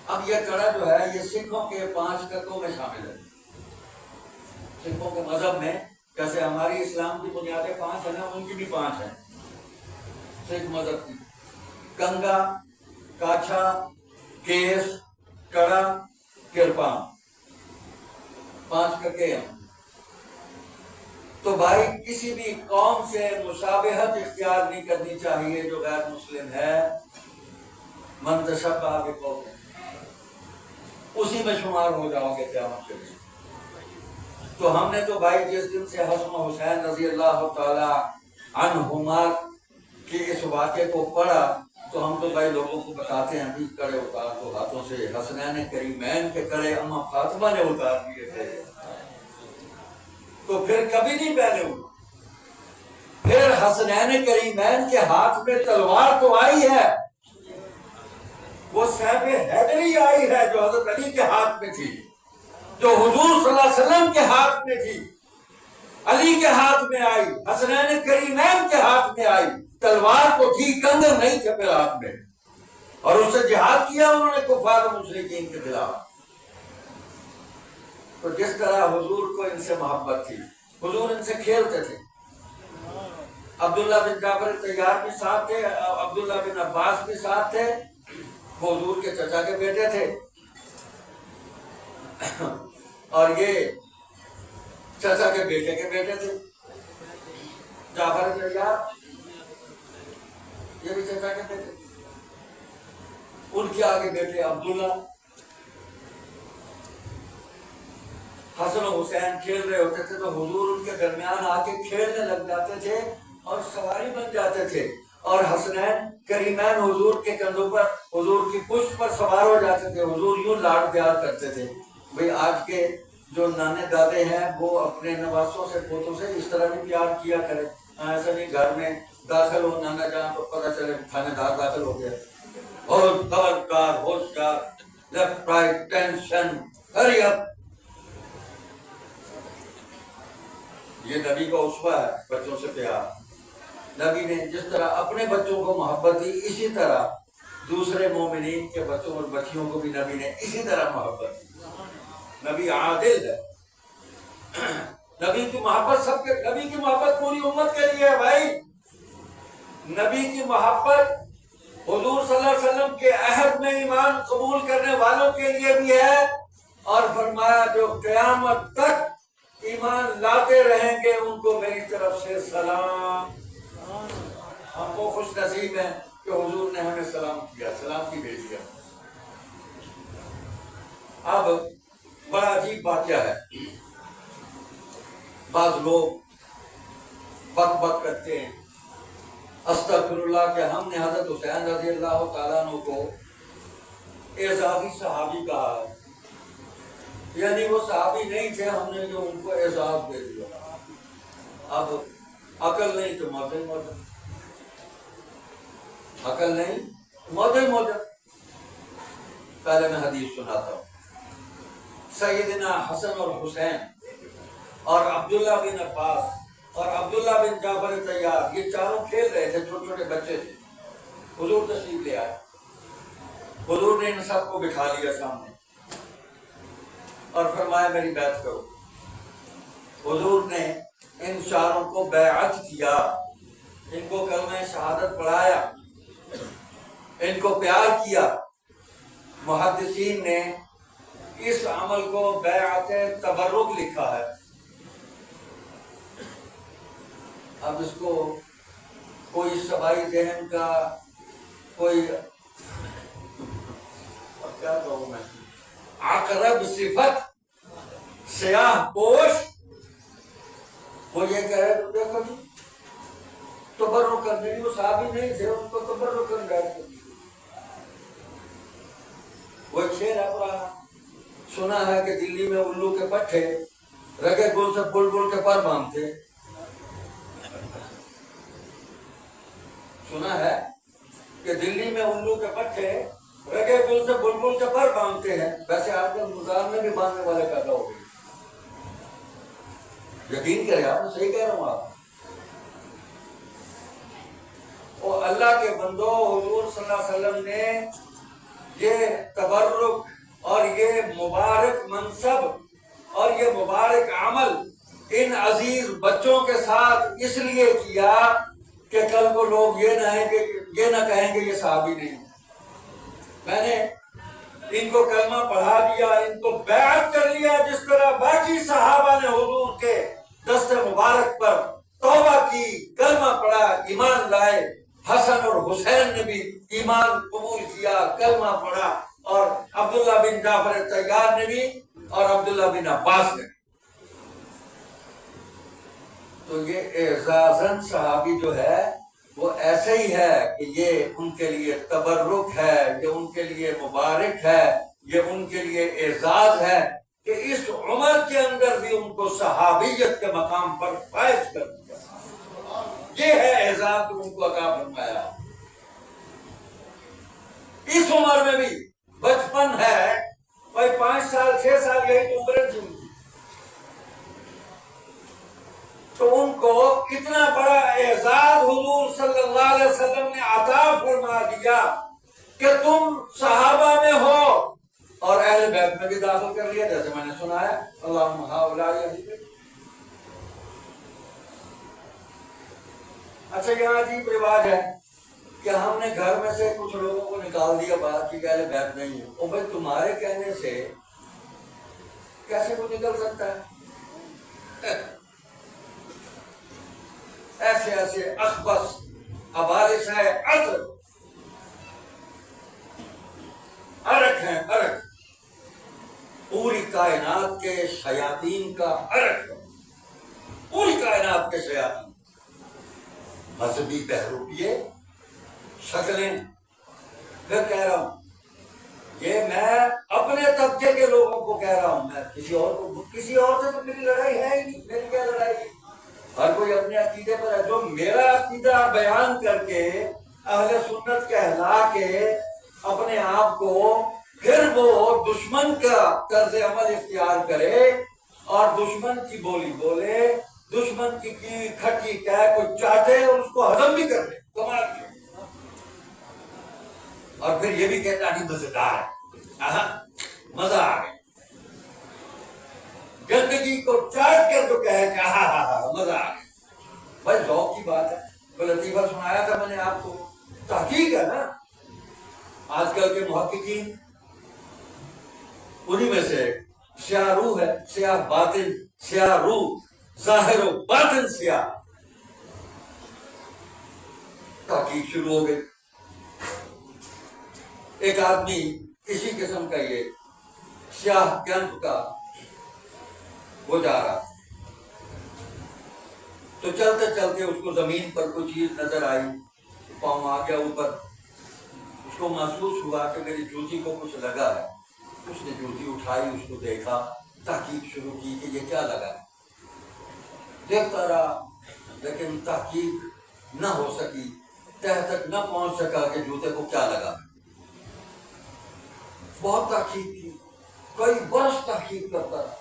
Speaker 1: اب یہ کڑا جو ہے یہ سکھوں کے 5 ٹکوں میں شامل ہے. سکھوں کے مذہب میں جیسے ہماری اسلام کی بنیادیں 5 ہیں نا، ان کی بھی 5 ہیں. سکھ مذہب کی کنگا، کاچھا، کیس، کڑا، کرپان، 5 ٹکے ہیں. تو بھائی کسی بھی قوم سے مشابہت اختیار نہیں کرنی چاہیے جو غیر مسلم ہے. من تشبہ بقوم اسی میں شمار ہو جاؤ گے قیامت کے دن. تو ہم نے تو بھائی جس دن سے حسن و حسین رضی اللہ تعالی عنہما کے اس واقعے کو پڑھا تو ہم تو بھائی لوگوں کو بتاتے ہیں ابھی کڑے اتار تو ہاتھوں سے حسنین کریمین کے کڑے اماں فاطمہ نے اتار دیے تھے. تو پھر کبھی نہیں پہنے ہوئے. پھر حسنین کریمین کے ہاتھ میں تلوار تو آئی ہے، وہ سیف حیدری آئی ہے جو حضرت علی کے ہاتھ میں تھی، جو حضور صلی اللہ علیہ وسلم کے ہاتھ میں تھی، علی کے ہاتھ میں آئی، حسنین کریمین کے ہاتھ میں آئی. تلوار تو تھی، کنگن نہیں تھے پھر ہاتھ میں، اور اس سے جہاد کیا انہوں نے کفار و مشرکین کے خلاف. تو جس طرح حضور کو ان سے محبت تھی، حضور ان سے کھیلتے تھے. عبداللہ بن جعفر طیار بھی ساتھ تھے، عبداللہ بن عباس بھی ساتھ تھے، وہ حضور کے چچا کے بیٹے تھے، اور یہ چچا کے بیٹے کے بیٹے تھے. جعفر طیار یہ بھی چچا کے بیٹے، ان کے آگے بیٹے عبداللہ. حسن و حسین کھیل رہے ہوتے تھے تو حضور ان کے درمیان آ کے کھیلنے لگ جاتے تھے اور سواری بن جاتے تھے، اور حسنین کریمین حضور کے کندھوں پر، حضور کی پشت پر سوار ہو جاتے تھے. حضور یوں لاڈ پیار کرتے تھے. بھئی آج کے جو نانے دادے ہیں وہ اپنے نواسوں سے، پوتوں سے اس طرح بھی پیار کیا کرے. ایسا نہیں گھر میں داخل ہو نانا جان تو پتہ چلے تھانے دار داخل ہو گیا، اور خبردار، ہوشیار، لیفٹ رائٹ ٹینشن، ہری اپ. یہ نبی کا اسوہ ہے بچوں سے پیار. نبی نے جس طرح اپنے بچوں کو محبت دی، اسی طرح دوسرے مومنین کے بچوں اور بچیوں کو بھی نبی نے اسی طرح محبت دی. نبی عادل ہے. نبی کی محبت نبی کی محبت پوری امت کے لیے ہے بھائی. نبی کی محبت حضور صلی اللہ علیہ وسلم کے عہد میں ایمان قبول کرنے والوں کے لیے بھی ہے، اور فرمایا جو قیامت تک ایمان لاتے رہیں گے ان کو میری طرف سے سلام۔ ہم کو خوش نصیب ہیں کہ حضور نے ہمیں سلام کیا، سلام کی بھیج دیا۔ اب بڑا عجیب بات کیا ہے، بعض لوگ بک کرتے ہیں استغفر اللہ کہ ہم نے حضرت حسین رضی اللہ تعالیٰ عنہ کو اعزازی صحابی کہا ہے، یعنی وہ صحابی نہیں تھے، ہم نے جو ان کو اعزاز دے دیا۔ اب عقل نہیں تو موت ہی موت، عقل نہیں موت ہی موت۔ پہلے میں حدیث سناتا ہوں۔ سیدنا حسن اور حسین اور عبداللہ بن عباس اور عبداللہ بن جعفر طیار، یہ چاروں کھیل رہے تھے، چھوٹے چھوٹے بچے تھے۔ حضور تشریف لے آئے، حضور نے ان سب کو بٹھا لیا سامنے اور فرمایا میری بیعت کرو۔ حضور نے ان چاروں کو بیعت کیا، ان کو کلمہ شہادت پڑھایا، ان کو پیار کیا۔ محدثین نے اس عمل کو بیعت تبرک لکھا ہے۔ اب اس کو کوئی سبائی ذہن کا کوئی کیا کہوں میں، عقرب صفت سیاہ پوش، وہ یہ کہہ رہے تو دیکھو جی تبرک کرنے، وہ صحابی نہیں تھے، ان کو تبرک کرنے بیٹھتے۔ وہ ایک شعر ہے پرانا، سنا ہے کہ دلی میں الو کے پٹھے رگے گل سے بلبل کے پر باندھتے۔ سنا ہے کہ دلی میں الو کے پٹھے رگے گل سے بلبل کے پر باندھتے ہیں۔ ویسے آج کل مزار میں بھی باندھنے والے پیدا ہو گئے، یقین کریں آپ، میں صحیح کہہ رہا ہوں آپ۔ اور اللہ کے بندو، حضور صلی اللہ علیہ وسلم نے یہ تبرک اور یہ مبارک منصب اور یہ مبارک عمل ان عزیز بچوں کے ساتھ اس لیے کیا کہ کل کو لوگ یہ نہ کہیں گے یہ صحابی نہیں۔ میں نے ان کو کلمہ پڑھا دیا، ان کو بیعت کر لیا، جس طرح باقی صحابہ نے حضور کے دست مبارک پر توبہ کی، کلمہ پڑھا، ایمان لائے۔ حسن اور حسین نے بھی ایمان قبول کیا، کلمہ پڑھا، اور عبداللہ بن جعفر طیار نے بھی، اور عبداللہ بن عباس نے۔ تو یہ اعزازاً صحابی جو ہے وہ ایسے ہی ہے کہ یہ ان کے لیے تبرک ہے، یہ ان کے لیے مبارک ہے، یہ ان کے لیے اعزاز ہے کہ اس عمر کے اندر بھی ان کو صحابیت کے مقام پر فائز کر دیا۔ یہ ہے اعزاز جو ان کو عطا فرمایا۔ اس عمر میں بھی بچپن ہے، بھائی 5 سال 6 سال یہی عمریں تھی، تو ان کو اتنا بڑا اعزاز حضور صلی اللہ علیہ وسلم نے عطا فرما دیا کہ تم صحابہ میں ہو اور اہل بیت میں بھی داخل کر لیا، جیسے میں نے سنا ہے اللہم ہؤلاء۔ اچھا، یہاں عجیب رواج ہے کہ ہم نے گھر میں سے کچھ لوگوں کو نکال دیا بات کی کہ اہل بیت نہیں ہے۔ اور بھائی تمہارے کہنے سے کیسے کوئی نکل سکتا ہے؟ ایسے ایسے اخبث عبارس ہے، ارک ہیں، ارک پوری کائنات کے شیاطین کا ارک ہے، پوری کائنات کے شیاطین، مذہبی بہروپیے، شکلیں۔ پھر کہہ رہا ہوں یہ میں اپنے طبقے کے لوگوں کو کہہ رہا ہوں، میں کسی اور سے تو میری لڑائی ہے ہی نہیں، میری کیا لڑائی ہے؟ ہر کوئی اپنے عقیدے پر ہے۔ جو میرا عقیدہ بیان کر کے اہل سنت کہلا کے اپنے آپ کو پھر وہ دشمن کا طرز عمل اختیار کرے اور دشمن کی بولی بولے، دشمن کی کھٹی کہہ کو چاٹے اور اس کو ہضم بھی کر لے، کمال کی، اور پھر یہ بھی کہتا نہیں مزیدار ہے، مزہ آ گیا، گندگی کو چاٹ کر تو کہے کہ مزہ آ گیا۔ بھائی ذوق کی بات ہے، وہ لطیفہ سنایا تھا میں نے آپ کو. تحقیق ہے نا. آج کل کے محققین انہی میں سے سیاہ روح ہے, سیاہ باطن, سیاہ روح, ظاہر و باطن سیاہ. تحقیق شروع ہو گئی. ایک آدمی اسی قسم کا یہ سیاہ کیمپ کا وہ جا رہا, تو چلتے چلتے اس کو زمین پر کوئی چیز نظر آئی, پاؤں آ گیا اوپر. اس کو محسوس ہوا کہ میری جوتی کو کچھ لگا ہے. اس نے جوتی اٹھائی, اس کو دیکھا, تحقیق شروع کی کہ یہ کیا لگا ہے. دیکھتا رہا لیکن تحقیق نہ ہو سکی, تہ تک نہ پہنچ سکا کہ جوتے کو کیا لگا. بہت تحقیق کی, کئی برس تحقیق کرتا رہا,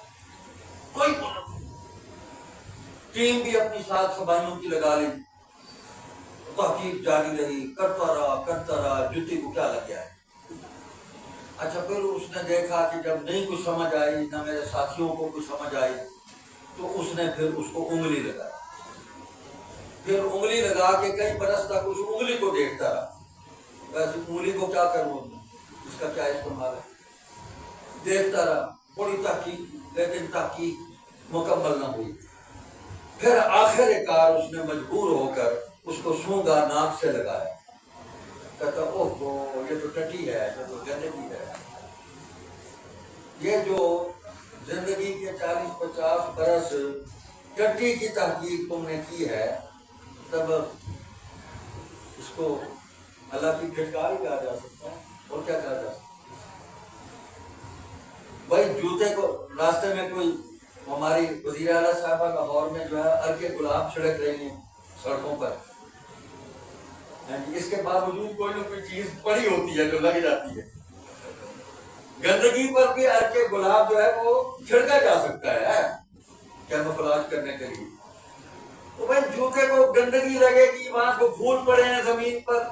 Speaker 1: کوئی ٹیم بھی اپنی ساتھ سبائیوں کی لگا لی. تحقیق جاری رہی, کرتا رہا جوتی کو کیا لگ گیا ہے. اچھا پھر اس نے دیکھا کہ جب نہیں کچھ سمجھ آئی, نہ میرے ساتھیوں کو کچھ سمجھ آئی, تو اس نے پھر اس کو انگلی لگائی. پھر انگلی لگا کے کئی برس تک اس انگلی کو دیکھتا رہا. ویسے انگلی کو کیا کروں, اس کا کیا استعمال ہے. دیکھتا رہا, بڑی تحقیق, لیکن تحقیق مکمل نہ ہوئی. پھر آخر کار اس نے مجبور ہو کر اس کو سونگا, ناک سے لگایا. کہتا اوہ یہ تو ٹٹی ہے, یہ تو گندگی ہے. یہ جو زندگی کے 40-50 برس ٹٹی کی تحقیق تم نے کی ہے, تب اس کو اللہ کی پھٹکار ہی کہا جا سکتا ہے, اور کیا کہا جا سکتا ہے. بھائی جوتے کو راستے میں کوئی, ہماری وزیر اعلیٰ صاحبہ لاہور میں جو ہے ارکے گلاب چھڑک رہی ہیں سڑکوں پر, اس کے باوجود کوئی نہ کوئی چیز پڑی ہوتی ہے جو لگ جاتی ہے. گندگی پر بھی ارکے گلاب جو ہے وہ چھڑکا جا سکتا ہے کیموفلاج کرنے کے لیے. تو بھائی جوتے کو گندگی لگے گی, وہاں کو پھول پڑے ہیں زمین پر,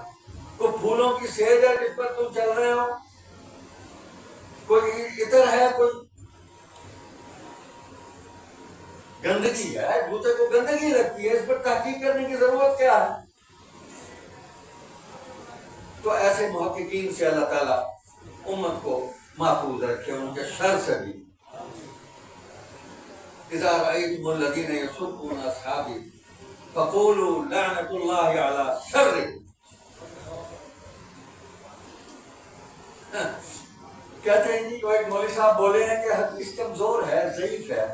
Speaker 1: کوئی پھولوں کی سیج ہے جس پر تم چل رہے ہو, کوئی عطر ہے, کوئی گندگی ہے, جوتے کو گندگی لگتی ہے, اس پر تحقیق کرنے کی ضرورت کیا ہے. تو ایسے محققین سے اللہ تعالیٰ امت کو محفوظ رکھے, ان کے شر سے بھی. اذا رأيتم الذين يسبون اصحابي فقولوا لعنة الله على شرهم. کہتے ہیں جی, ایک مولوی صاحب بولے ہیں کہ حدیث کمزور ہے, ضعیف ہے.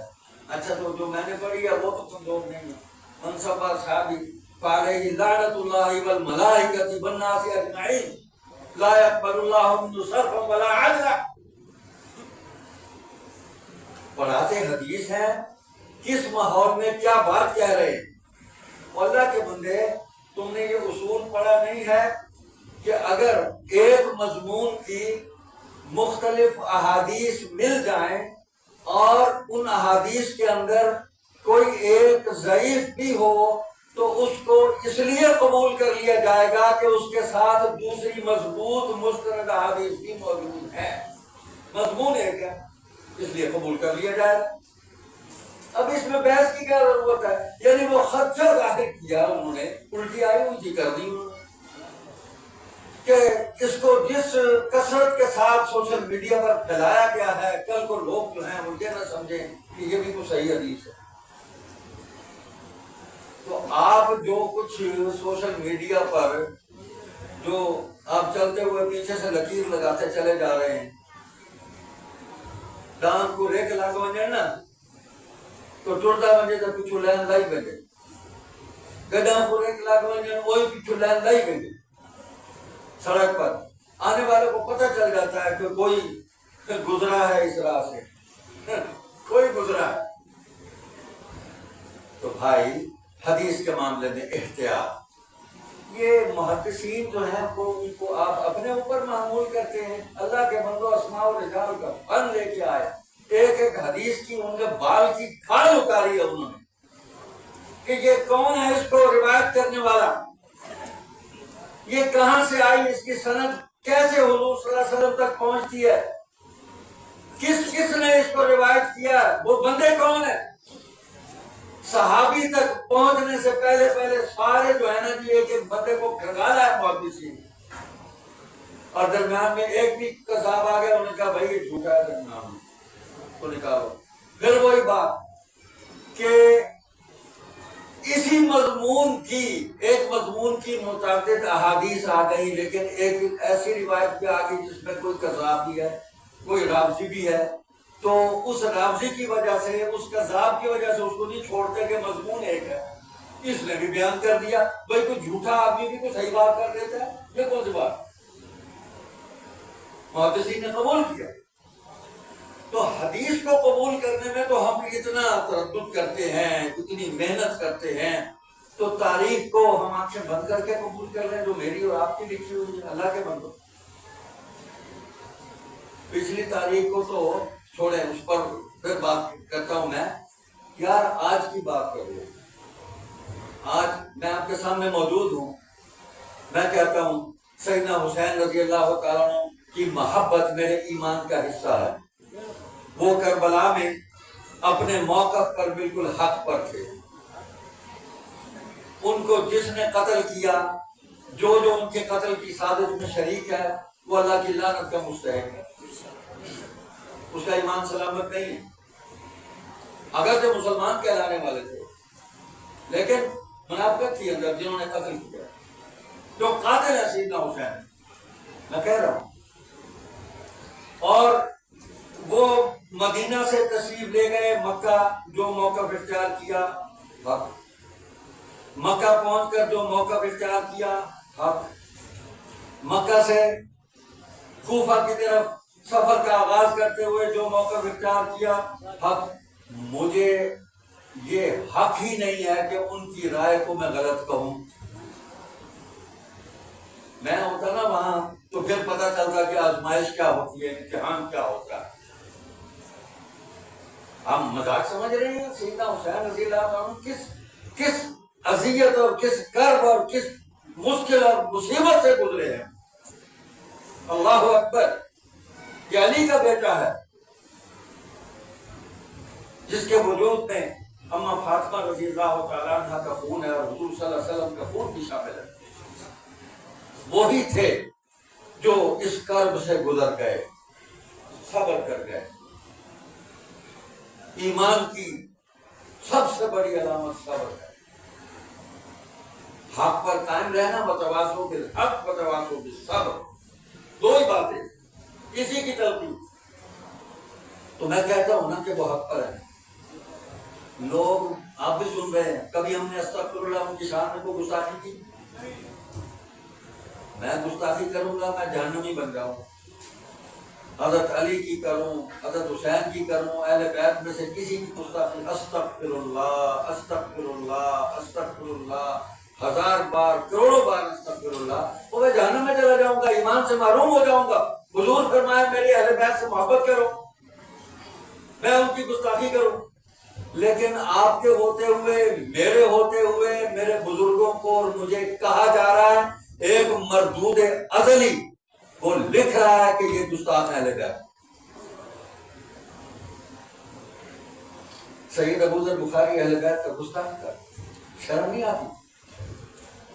Speaker 1: اچھا تو جو میں نے پڑھی ہے وہ تو کمزور نہیں ہے. من سب اصحابی فعلیہ لعنۃ اللہ والملائکۃ والناس اجمعین لا يقبل اللہ منہ صرفا ولا عدلا. پڑھاتے حدیث ہیں, کس ماحول میں کیا بات کہہ رہے ہیں. اللہ کے بندے, تم نے یہ اصول پڑھا نہیں ہے کہ اگر ایک مضمون کی مختلف احادیث مل جائیں اور ان احادیث کے اندر کوئی ایک ضعیف بھی ہو, تو اس کو اس لیے قبول کر لیا جائے گا کہ اس کے ساتھ دوسری مضبوط مستند احادیث بھی موجود ہیں. مضمون ایک ہے, اس لیے قبول کر لیا جائے. اب اس میں بحث کی کیا ضرورت ہے. یعنی وہ خدشہ ظاہر کیا انہوں نے, الٹی آئی الٹی کر دی انہوں نے, کہ اس کو جس کثرت کے ساتھ سوشل میڈیا پر پھیلایا گیا ہے, کل کو لوگ جو ہیں وہ یہ نہ سمجھیں کہ یہ بھی کوئی صحیح حدیث ہے. تو آپ جو کچھ سوشل میڈیا پر جو آپ چلتے ہوئے پیچھے سے لکیر لگاتے چلے جا رہے ہیں, ڈانس کو ریک لاگ ونجے نا تو ٹرتا ونجے تو پچھو لین لائی ونجے, گڈاں کو ریک لاگ ونجے وہی پچھو لین لائی ونجے. سڑک پر آنے والے کو پتہ چل جاتا ہے کہ کوئی گزرا ہے اس راہ سے, کوئی گزرا ہے. تو بھائی حدیث کے معاملے میں احتیاط. یہ محدثین جو ہیں وہ ان کو آپ اپنے اوپر معمول کرتے ہیں. اللہ کے بندو, اسماء و رجال کا فن لے کے آئے, ایک ایک حدیث کی ان کے بال کی کھال اتاری ہے انہوں نے کہ یہ کون ہے اس کو روایت کرنے والا, یہ کہاں سے آئی, اس کی سند کیسے حضور صلی اللہ علیہ وسلم تک پہنچتی ہے, کس کس نے اس کو روایت کیا, وہ بندے کون ہیں. صحابی تک پہنچنے سے پہلے سارے جو ہے نا جی ایک ایک بندے کو کھگالا ہے محدثین، اور درمیان میں ایک بھی کذاب آ گیا، انہوں نے کہا بھائی یہ جھوٹا ہے درمیان کو نکالو۔ پھر وہی بات کہ اسی مضمون کی ایک مضمون کی متعدد احادیث آ گئی، لیکن ایک ایسی روایت بھی آ گئی جس میں کوئی کذاب بھی ہے، کوئی رافضی بھی ہے، تو اس رافضی کی وجہ سے، اس کذاب کی وجہ سے اس کو نہیں چھوڑتے کہ مضمون ایک ہے، اس نے بھی بیان کر دیا۔ بھائی کوئی جھوٹا آدمی بھی کوئی صحیح بات کر دیتا ہے، یہ کون سی بات؟ محدثین نے قبول کیا۔ تو حدیث کو قبول کرنے میں تو ہم اتنا تردد کرتے ہیں، اتنی محنت کرتے ہیں، تو تاریخ کو ہم آنکھیں بند کر کے قبول کر لیں جو میری اور آپ کی لکھی ہوئی ہے؟ اللہ کے بندو، پچھلی تاریخ کو تو چھوڑیں، اس پر پھر بات کرتا ہوں میں۔ یار آج کی بات کروں، آج میں آپ کے سامنے موجود ہوں، میں کہتا ہوں سیدنا حسین رضی اللہ تعالیٰ عنہ کی محبت میرے ایمان کا حصہ ہے۔ وہ کربلا میں اپنے موقف پر بالکل حق پر تھے، ان کو جس نے قتل کیا، جو ان کے قتل کی سازش میں شریک ہے، وہ اللہ کی لعنت کا مستحق ہے، اس کا ایمان سلامت نہیں ہے، اگرچہ مسلمان کہلانے والے تھے، لیکن منافقت تھی اندر جنہوں نے قتل کیا۔ جو قاتل ہے سیدنا حسین، میں کہہ رہا ہوں، اور وہ مدینہ سے تشریف لے گئے مکہ، جو موقف اختیار کیا حق، مکہ پہنچ کر جو موقف اختیار کیا حق، مکہ سے کوفہ کی طرف سفر کا آغاز کرتے ہوئے جو موقف اختیار کیا حق۔ مجھے یہ حق ہی نہیں ہے کہ ان کی رائے کو میں غلط کہوں، میں ہوتا نا وہاں تو پھر پتہ چلتا کہ آزمائش کیا ہوتی ہے، امتحان کیا ہوتا ہے۔ ہم مذاق سمجھ رہے ہیں؟ سیدنا حسین رضی اللہ عنہ کس اذیت اور کس کرب اور کس مشکل اور مصیبت سے گزرے ہیں۔ اللہ اکبر، یہ علی کا بیٹا ہے جس کے وجود میں اما فاطمہ رضی اللہ تعالیٰ عنہ کا خون ہے، اور حضور صلی اللہ علیہ وسلم کا خون بھی شامل ہے۔ وہی تھے جو اس کرب سے گزر گئے، صبر کر گئے۔ ایمان کی سب سے بڑی علامت صبر ہے، حق پر قائم رہنا، وتواصوا بالحق وتواصوا بالصبر، دو ہی باتیں اسی کی تلقین۔ تو میں کہتا ہوں نا کہ وہ حق پر ہے۔ لوگ آپ بھی سن رہے ہیں، کبھی ہم نے استغفر اللہ ان کی شان میں کوئی گستاخی کی؟ میں گستاخی کروں گا میں جہنمی بن جاؤں، حضرت علی کی کروں، حضرت حسین کی کروں، اہل بیت میں سے کسی کی گستاخی، استغفر اللہ استغفر اللہ استغفر اللہ، 1000 بار کروڑوں بار استغفر اللہ، تو میں جہنم میں چلا جاؤں گا، ایمان سے محروم ہو جاؤں گا۔ حضور فرمایا میری اہل بیت سے محبت کرو، میں ان کی گستاخی کروں، لیکن آپ کے ہوتے ہوئے، میرے ہوتے ہوئے، میرے بزرگوں کو اور مجھے کہا جا رہا ہے ایک مردود ازلی وہ لکھ رہا ہے کہ یہ گستاخ اہل بیت۔ سید ابو ذر بخاری اہل بیت کا گستاخ تھا، شرم نہیں آتی؟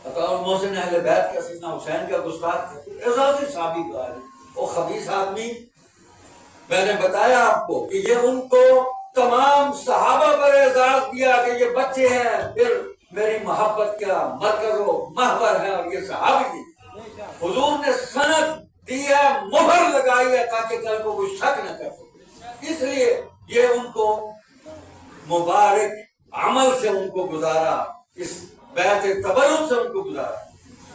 Speaker 1: عطاء المحسن اہل بیت کا، سیدنا حسین کا گستاخ تھا، اعزازی صحابی کا ہے، وہ خبیث آدمی۔ میں نے بتایا آپ کو کہ یہ ان کو تمام صحابہ پر اعزاز دیا کہ یہ بچے ہیں، پھر میری محبت کا مرکز و محور ہے، اور یہ صحابی تھی۔ حضور نے سند دی ہے، مہر لگائی ہے تاکہ کل کو کوئی شک نہ کر سکے، اس لیے یہ ان کو مبارک عمل سے ان کو گزارا، اس بیعت تبرک سے ان کو گزارا۔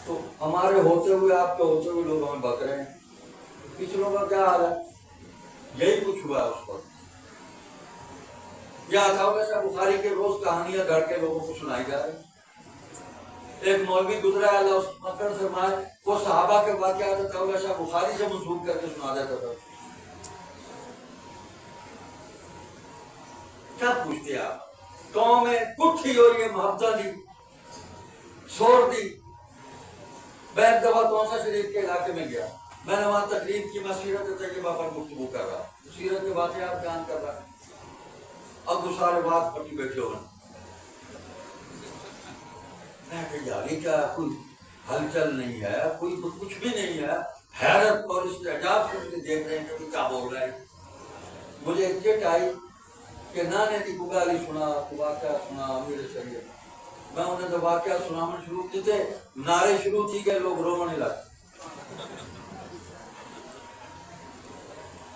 Speaker 1: تو ہمارے ہوتے ہوئے، آپ کے ہوتے ہوئے لوگ ہمیں بک رہے ہیں، پچھلوں کا کیا حال ہے؟ یہی کچھ ہوا ہے اس پر۔ یا عطاء شاہ بخاری کے روز کہانیاں گھڑ کے لوگوں کو سنائی جا رہی۔ ایک مولوی گزرا ہے، اللہ اس کی مغفرت فرمائے، وہ صحابہ کے واقعات عطاء شاہ بخاری سے منسوب کر کے سنا دیتا تھا۔ کیا پوچھتے آپ؟ قوم میں کٹھی ہو رہی ہے، محبت دی، چھوڑ دی۔ میں ایک دفعہ تونسا شریف کے علاقے میں گیا، میں نے وہاں تقریر کی، میں سیرت طیبہ پر گفتگو کر رہا، سیرت کے واقعات بیان کر رہا، اب وہ سارے بات پٹی بیٹھے ہوئے، میں کہ یار یہ کیا کوئی ہلچل نہیں ہے، کوئی کچھ بھی نہیں ہے، حیرت اور استعجاب سے مجھے دیکھ رہے ہیں کہ کیا بول رہا ہے۔ مجھے ایک چٹ آئی کہ نانے کی گالی سنا، واقعہ سنا امیر شریعت۔ میں انہیں تو واقعہ سنانا شروع کی تھے، نعرے شروع کی گئے، لوگ رونے لگے۔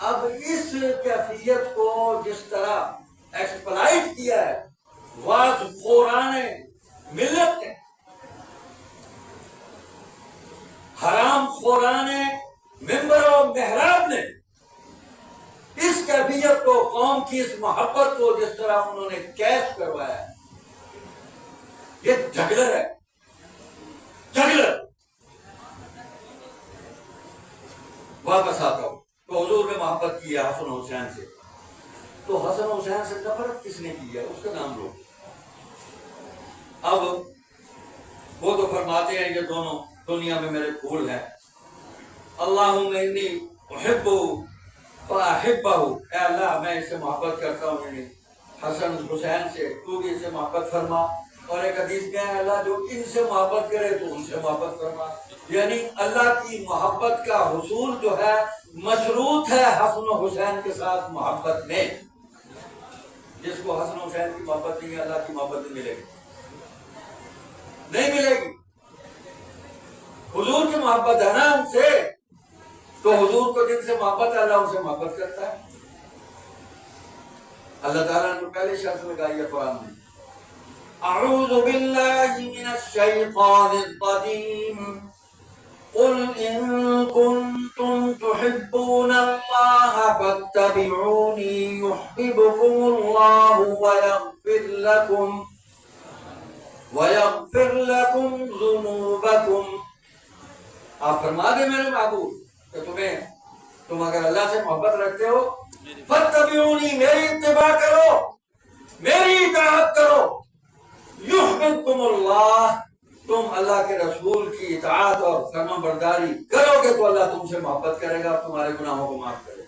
Speaker 1: اب اس کیفیت کو جس طرح ایکسپلائٹ کیا ہے واز خوران ملت نے، حرام خوران ممبر و محراب نے، اس کیفیت کو، قوم کی اس محبت کو جس طرح انہوں نے کیش کروایا ہے، یہ جگلر ہے، جگلر۔ واپس آتا ہوں، تو حضور نے محبت کی ہے حسن حسین سے، تو حسن حسین سے نفرت کس نے کی ہے؟ اس کا نام لو۔ اب وہ تو فرماتے ہیں یہ دونوں دنیا میں میرے پھول ہیں، اللہم انی احبہ فاحبہ، اے اللہ میں اس سے محبت کرتا ہوں، یعنی حسن حسین سے، تو بھی اس سے محبت فرما۔ اور ایک حدیث میں ہے اللہ جو ان سے محبت کرے تو ان سے محبت فرما، یعنی اللہ کی محبت کا حصول جو ہے مشروط ہے حسن حسین کے ساتھ محبت میں۔ جس کو حسن حسین کی محبت نہیں ہے، اللہ کی محبت نہیں ملے گی، نہیں ملے گی۔ حضور کی محبت ہے نا ان سے، تو حضور کو جن سے محبت ہے اللہ ان سے محبت کرتا ہے۔ اللہ تعالیٰ نے پہلے شرط لگائی ہے قرآن میں، اعوذ باللہ من الشیطان الرجیم قل ان کنتم تحبون اللہ فاتبعونی یحببکم اللہ ویغفر لکم ذنوبکم۔ آپ فرما دیں میرے معبود کہ تم اگر اللہ سے محبت رکھتے ہو، فاتبعونی، میری اتباع کرو، میری اطاعت کرو، یحببکم اللہ، تم اللہ کے رسول کی اطاعت اور فرما برداری کرو گے تو اللہ تم سے محبت کرے گا، تمہارے گناہوں کو معاف کرے گا۔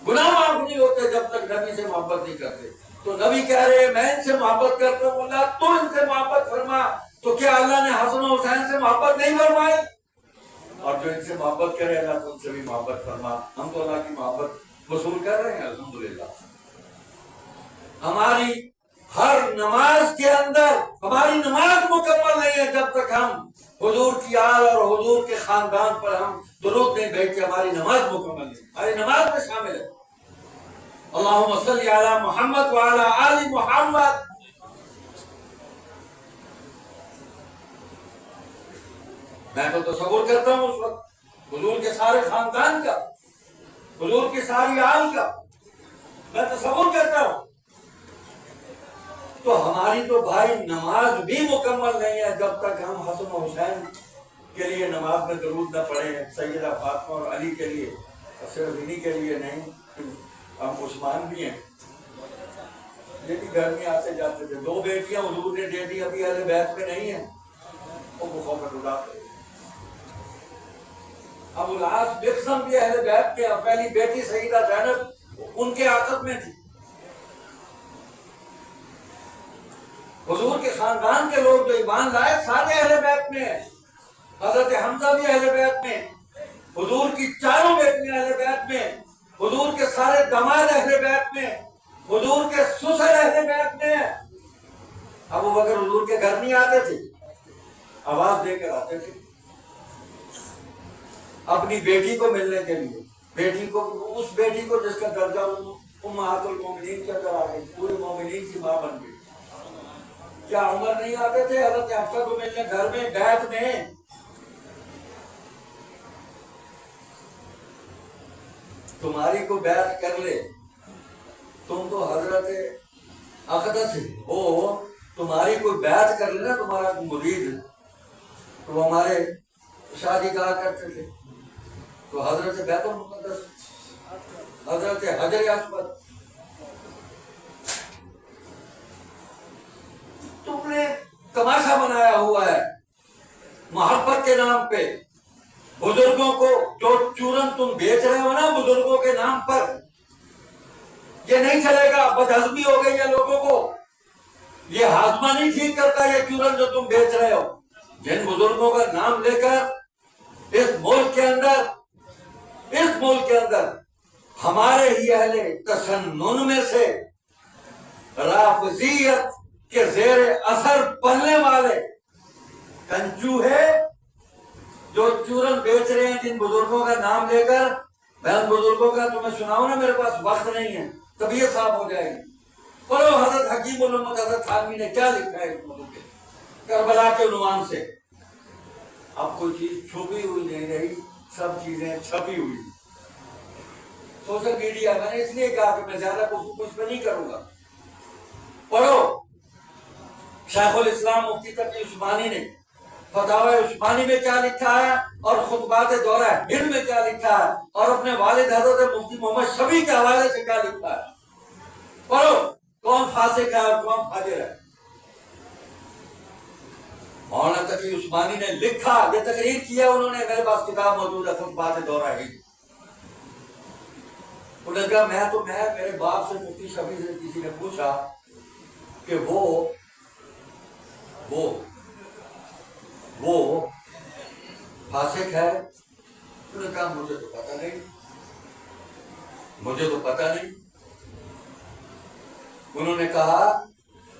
Speaker 1: گناہ معاف نہیں ہوتے جب تک نبی سے محبت نہیں کرتے۔ تو نبی کہہ رہے ہیں میں ان سے محبت کرتا ہوں، اللہ تو ان سے محبت فرما۔ تو کیا اللہ نے حسن و حسین سے محبت نہیں فرمائی؟ اور جو ان سے محبت کرے اللہ تو ان سے بھی محبت فرما۔ ہم تو اللہ کی محبت وصول کر رہے ہیں الحمدللہ۔ ہماری ہر نماز کے اندر، ہماری نماز مکمل نہیں ہے جب تک ہم حضور کی آل اور حضور کے خاندان پر ہم درود نہیں بھیجتے، ہماری نماز مکمل نہیں، ہماری نماز میں شامل ہے اللہم صلی علی محمد وعلی آل محمد۔ میں تو تصور کرتا ہوں اس وقت حضور کے سارے خاندان کا، حضور کی ساری آل کا میں تصور کرتا ہوں۔ تو ہماری تو بھائی نماز بھی مکمل نہیں ہے جب تک ہم حسن و حسین کے لیے نماز میں درود نہ پڑھیں، سیدہ فاطمہ اور علی کے لیے، صرف انہی کے لیے نہیں، ہم عثمان بھی ہیں، یہ بھی گھر میں آتے جاتے تھے، 2 بیٹیاں حضور نے دے دی، ابھی اہل بیت میں نہیں ہیں، وہ خوف خدا۔ ابو العاص مقسم بھی اہل بیت کے، پہلی بیٹی سیدہ زینب ان کے عقد میں تھی۔ حضور کے خاندان کے لوگ جو ایمان لائے سارے اہل بیت میں ہیں، حضرت حمزہ بھی اہل بیت میں، حضور کی 4 بیٹیاں اہل بیت میں، حضور کے سارے داماد اہل بیت میں، حضور کے سسر اہل بیت میں۔ ابو بکر حضور کے گھر نہیں آتے تھے، آواز دے کر آتے تھے اپنی بیٹی کو ملنے کے لیے، بیٹی کو، اس بیٹی کو جس کا درجہ امہات المومنین کے اندر آ گئی، پورے مومنین کی ماں بن گئی۔ کیا عمر نہیں آتے تھے حضرت حفصہ کو ملنے گھر میں، بیت میں؟ تمہاری کو بیعت کر لے، تم تو حضرت اقدس ہو، تمہاری کوئی بیعت کر لینا تمہارا مرید، تو ہمارے شادی کہا کرتے تھے، تو حضرت بیت المقدس، حضرت حجر اسود، تم نے تماشا بنایا ہوا ہے محبت کے نام پہ۔ بزرگوں کو جو چورن تم بیچ رہے ہو نا بزرگوں کے نام پر، یہ نہیں چلے گا، بدہضمی ہو گئی ہے لوگوں کو۔ یہ ہاضمہ نہیں ٹھیک کرتا یہ چورن جو تم بیچ رہے ہو. جن بزرگوں کا نام لے کر اس ملک کے اندر ہمارے ہی اہل تسنن میں سے رافضیت کے زیر اثر پڑنے والے کنچوہے جو چورن بیچ رہے ہیں جن بزرگوں کا نام لے کر. میں ان بزرگوں کا تمہیں سناؤں نا, میرے پاس وقت نہیں ہے, تب یہ صاف ہو جائے گی. پڑھو حضرت حکیم الامت حضرت تھانوی نے کیا لکھا ہے کربلا کے عنوان سے. اب کوئی چیز چھپی ہوئی نہیں رہی, سب چیزیں چھپی ہوئی. سوشل میڈیا میں نے اس لیے کہا کہ میں زیادہ کچھ پہ نہیں کروں گا. پڑھو شیخ الاسلام مفتی تقی عثمانی نے فتاوی عثمانی میں کیا لکھا ہے, اور خطبات دورہ ہند میں کیا لکھا ہے, اور اپنے والد حضرت مفتی محمد شفیع کے حوالے سے کیا لکھا ہے. پڑھو کون فاسق ہے اور کون فاجر ہے. مولانا تقی عثمانی نے لکھا, یہ تقریر کیا انہوں نے, میرے پاس کتاب موجود ہے خطبات دورہ ہند. انہوں نے کہا میرے باپ سے مفتی شفیع سے کسی نے پوچھا کہ وہ فاسق ہے. انہوں نے کہا مجھے تو پتہ نہیں. انہوں نے کہا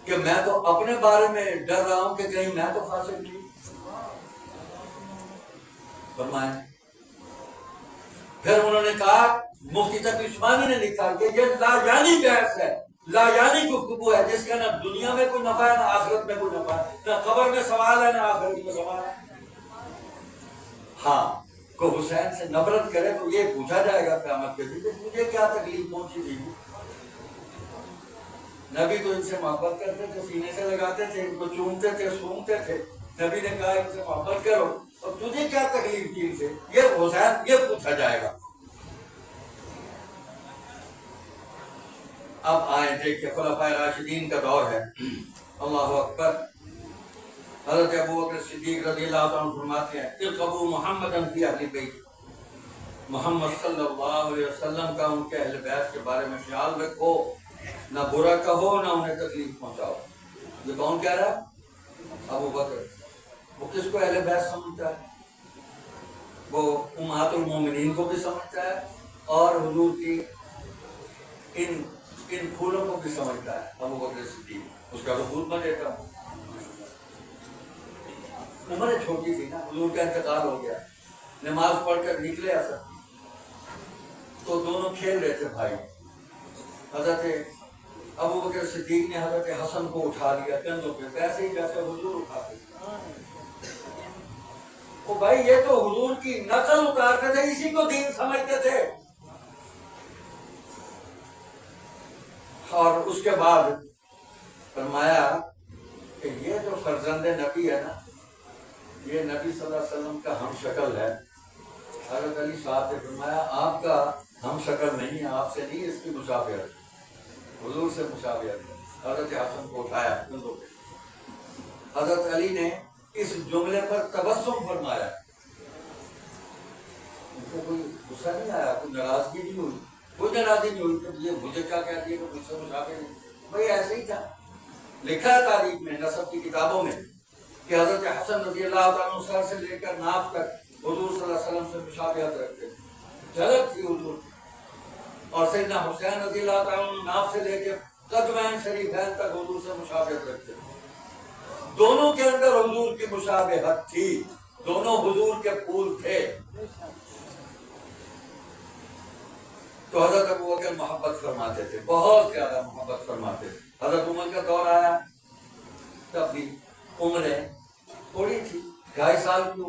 Speaker 1: کہ میں تو اپنے بارے میں ڈر رہا ہوں کہ کہیں میں تو فاسق نہیں. فرمائیں. پھر انہوں نے کہا مفتی تقی عثمانی نے لکھا کہ یہ لا یعنی بحث ہے, لا یعنی گفتگو ہے جس کا نہ دنیا میں کوئی نفع ہے نہ آخرت میں کوئی نفع ہے, نہ قبر میں سوال ہے نہ آخرت میں سوال ہے. ہاں کو حسین سے نفرت کرے تو یہ پوچھا جائے گا قیامت کے دن مجھے کیا تکلیف پہنچی تھی. نبی تو ان سے محبت کرتے تھے, سینے سے لگاتے تھے, ان کو چومتے تھے, سونگتے تھے. نبی نے کہا ان سے محبت کرو, اور تجھے کیا تکلیف تھی ان سے, یہ حسین یہ پوچھا جائے گا. اب آئیں دیکھیں خلفائے راشدین کا دور ہے. اللہ اکبر. حضرت ابوبکر صدیق رضی اللہ عنہ فرماتے ہیں ارقبوا محمدا فی اہل بیت, محمد صلی اللہ علیہ وسلم کا ان کے اہل بیت کے بارے میں خیال رکھو, نہ برا کہو نہ انہیں تکلیف پہنچاؤ. یہ کون کہہ رہا ہے؟ ابوبکر. وہ کس کو اہل بیت سمجھتا ہے؟ وہ امہات المومنین کو بھی سمجھتا ہے اور حضور کی ان پھولوں کو بھی سمجھتا ہے. ابوبکر صدیق اس کا رسول میں دیتا ہوں. عمر چھوٹی تھی نا, حضور کا انتقال ہو گیا, نماز پڑھ کر نکلے اثر, تو دونوں کھیل رہے تھے بھائی. حضرت ابوبکر صدیق نے حضرت حسن کو اٹھا لیا کندھوں پہ, ویسے ہی جیسے حضور اٹھاتے. او بھائی یہ تو حضور کی نقل اتارتے تھے, اسی کو دین سمجھتے تھے. اور اس کے بعد فرمایا کہ یہ جو فرزند نبی ہے نا, یہ نبی صلی اللہ علیہ وسلم کا ہم شکل ہے. حضرت علی صاحب نے فرمایا آپ کا ہم شکل نہیں ہے, آپ سے نہیں, اس کی مشابہت, حضور سے مشابہت. حضرت حسن کو اٹھایا کندھوں پہ. حضرت علی نے اس جملے پر تبسم فرمایا. ان کو کوئی غصہ نہیں آیا, کوئی ناراضگی نہیں ہوئی, کوئی ناراضی نہیں ہوئی کہ یہ مجھے کیا کہتی ہے کہ مجھ سے مشابہ نہیں. بھائی ایسے ہی تھا. لکھا ہے تاریخ میں, نسب کی کتابوں میں, کہ حضرت حسن رضی اللہ عنہ سر سے لے کر ناف تک حضور صلی اللہ علیہ وسلم سے مشابہت رکھتے تھے, جھلک تھی حضور. اور سیدنا حسین رضی اللہ عنہ ناف سے لے کے قدمین شریفین تک حضور سے مشابہت رکھتے تھے. دونوں کے اندر حضور کی مشابہت تھی, دونوں حضور کے پھول تھے. تو حضرت ابوبکر محبت فرماتے تھے, بہت زیادہ محبت فرماتے تھے. حضرت عمر کا دور آیا, تب بھی عمریں تھوڑی تھی, 2.5 سال کی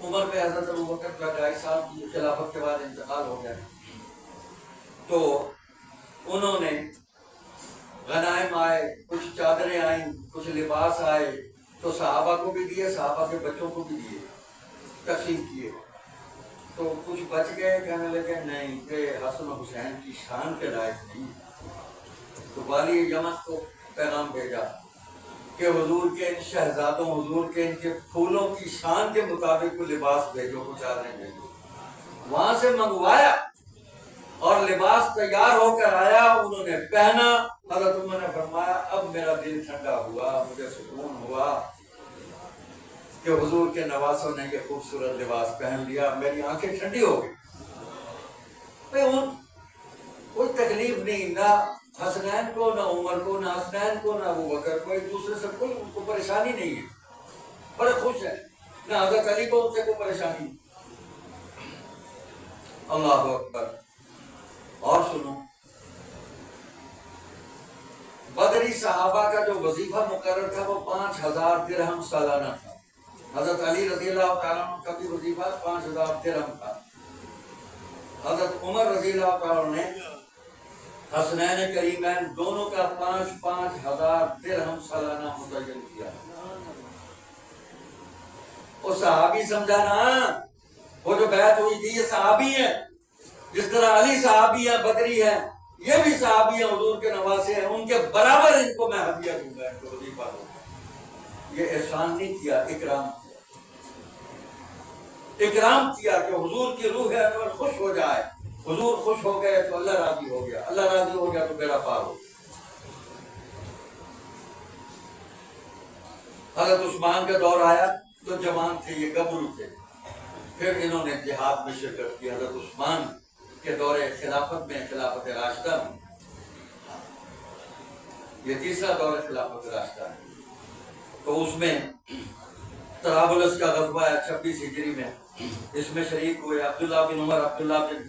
Speaker 1: عمر پہ حضرت ابوبکر کا 2.5 سال کی خلافت کے بعد انتقال ہو گیا. تو انہوں نے غنائم آئے, کچھ چادریں آئیں, کچھ لباس آئے, تو صحابہ کو بھی دیے, صحابہ کے بچوں کو بھی دیے, تقسیم کیے. تو کچھ بچ گئے, کہنے لگے نہیں کہ حسن و حسین کی شان کے لائق نہیں. تو والی یمن کو پیغام بھیجا کہ حضور کے ان شہزادوں, حضور کے ان کے پھولوں کی شان کے مطابق کوئی لباس بھیجو, کچھ چادریں بھیجو. وہاں سے منگوایا, اور لباس تیار ہو کر آیا، انہوں نے پہنا. حضرت عمر نے فرمایا اب میرا دل ٹھنڈا ہوا، مجھے سکون ہوا کہ حضور کے نواسوں نے یہ خوبصورت لباس پہن لیا، میری آنکھیں ٹھنڈی ہو گئی. کوئی تکلیف نہیں، نہ حسنین کو، نہ عمر کو، نہ حسنین کو، نہ ابو بکر کو، ایک دوسرے سے کوئی ان کو پریشانی نہیں ہے، بڑے خوش ہیں. نہ حضرت علی کو ان سے کوئی پریشانی نہیں. اللہ اکبر. اور سنو، بدری صحابہ کا جو وظیفہ مقرر تھا وہ 5000 درہم سالانہ تھا. حضرت علی رضی اللہ تعالیٰ عنہ کا بھی وظیفہ 5000 درہم تھا. حضرت عمر رضی اللہ تعالیٰ عنہ نے حسنین کریمین دونوں کا 5000 درہم سالانہ متعین کیا. وہ صحابی سمجھا نا، وہ جو بیعت ہوئی تھی یہ صحابی ہے، جس طرح علی صحابی ہے، بدری ہے، یہ بھی صحابی ہیں، حضور کے نواسے ہیں، ان کے برابر ان کو میں ہدیہ دوں گا، ان کو وظیفہ دوں گا. یہ احسان نہیں کیا، اکرام کیا. اکرام کیا کہ حضور کی روح انور خوش ہو جائے. حضور خوش ہو گئے تو اللہ راضی ہو گیا، اللہ راضی ہو گیا تو بیڑا پار ہو گیا. حضرت عثمان کا دور آیا تو جوان تھے، یہ گبرو تھے. پھر انہوں نے جہاد میں شرکت کی. حضرت عثمان کے دور خلافت میں، خلافت راشدہ میں، یہ تیسرا دور خلافت راشدہ ہے، تو اس میں طرابلس کا غزوہ ہے 26 ہجری میں، اس میں شریک ہوئے عبداللہ بن عمر، عبداللہ بن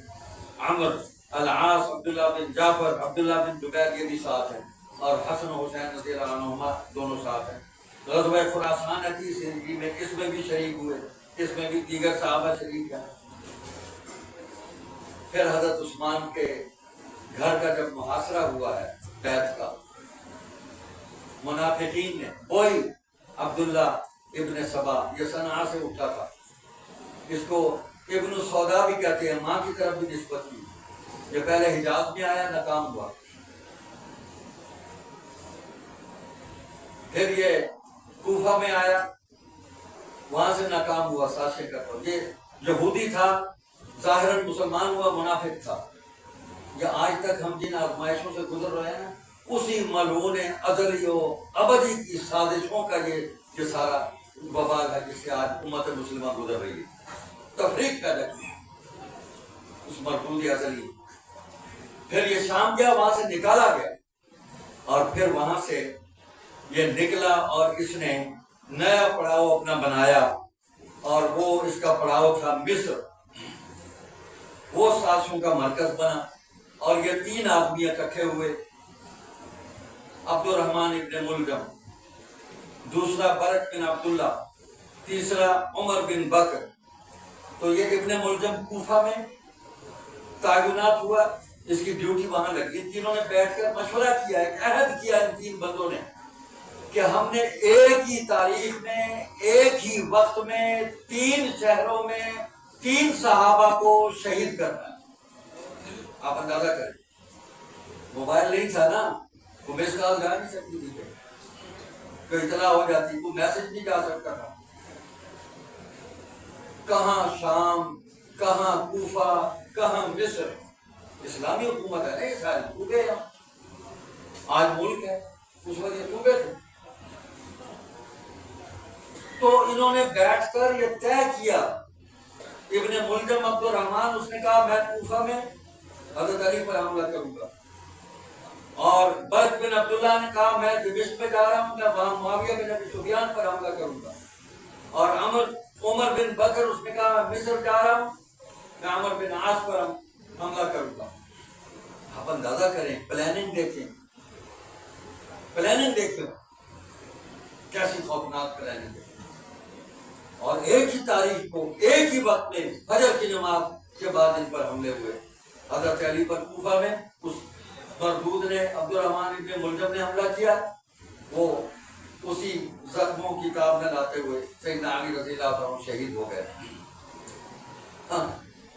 Speaker 1: عمر، العاص، عبداللہ بن جعفر، عبداللہ بن زبیر، یہ بھی ساتھ ہیں، اور حسن و حسین رضی اللہ عنہما دونوں ساتھ ہیں. غزوہ خراسان ہے 30 ہجری میں، اس میں بھی شریک ہوئے، اس میں بھی دیگر صحابہ شریک ہیں. پھر حضرت عثمان کے گھر کا جب محاصرہ ہوا ہے بیت کا، منافقین نے، وہی عبداللہ ابن سبا، یہ صنعاء سے اٹھا تھا، اس کو ابن سودا بھی کہتے ہیں، ماں کی طرف بھی نسبت کی. یہ پہلے حجاز میں آیا، ناکام ہوا، پھر یہ کوفہ میں آیا، وہاں سے ناکام ہوا، سازشیں کرتا. یہ یہودی تھا، ظاہراً مسلمان ہوا، منافق تھا. یہ آج تک ہم جن آزمائشوں سے گزر رہے ہیں نا، اسی ملعون ازلی و ابدی کی سازشوں کا یہ سارا وبال ہے جس سے آج امت مسلمہ گزر رہی ہے. تفریق پیدا کی اس مردود ازلی. پھر یہ شام گیا، وہاں سے نکالا گیا، اور پھر وہاں سے یہ نکلا اور اس نے نیا پڑاؤ اپنا بنایا، اور وہ اس کا پڑاؤ تھا مصر. وہ سازشوں کا مرکز بنا، اور یہ 3 آدمی اکٹھے ہوئے. عبد الرحمن ابن ملجم، دوسرا برق بن عبداللہ، تیسرا عمر بن بکر. تو یہ ابن ملجم کوفہ میں تعینات ہوا، اس کی ڈیوٹی وہاں لگی. ان تینوں نے بیٹھ کر مشورہ کیا، ایک عہد کیا ان 3 بندوں نے کہ ہم نے ایک ہی تاریخ میں، ایک ہی وقت میں 3 شہروں میں 3 صحابہ کو شہید کرنا ہے. آپ اندازہ کریں، موبائل نہیں تھا نا، کوئی مس کال جا نہیں سکتی تھی، کوئی اطلاع ہو جاتی، کوئی میسج نہیں جا سکتا تھا. کہاں شام، کہاں کوفہ، کہاں مصر. اسلامی حکومت ہے نا یہ سارے صوبے ہیں، آج ملک ہے، اس وقت یہ صوبے تھے. تو انہوں نے بیٹھ کر یہ طے کیا. ابن ملجم عبد الرحمن، اس نے کہا میں کوفہ میں حضرت علی پر حملہ کروں گا، اور برق بن عبداللہ نے کہا میں دمشق میں جا رہا ہوں، میں وہاں معاویہ بن ابی سفیان پر حملہ کروں گا. اور عمر بن بکر، اس نے کہا میں مصر جا رہا ہوں، میں عمر بن عاص پر حملہ کروں گا. آپ اندازہ کریں، پلاننگ دیکھیں، پلاننگ دیکھیں، کیسی خوفناک پلاننگ ہے. اور ایک ہی تاریخ کو، ایک ہی وقت میں فجر کی نماز کے بعد ان پر حملے ہوئے. حضرت علی پر کوفہ میں اس مردود نے، عبد الرحمن ابن ملجم نے حملہ کیا، وہ اسی زخموں کی تاب میں لاتے ہوئے سیدنا علی رضی اللہ عنہ شہید ہو گئے. ہاں،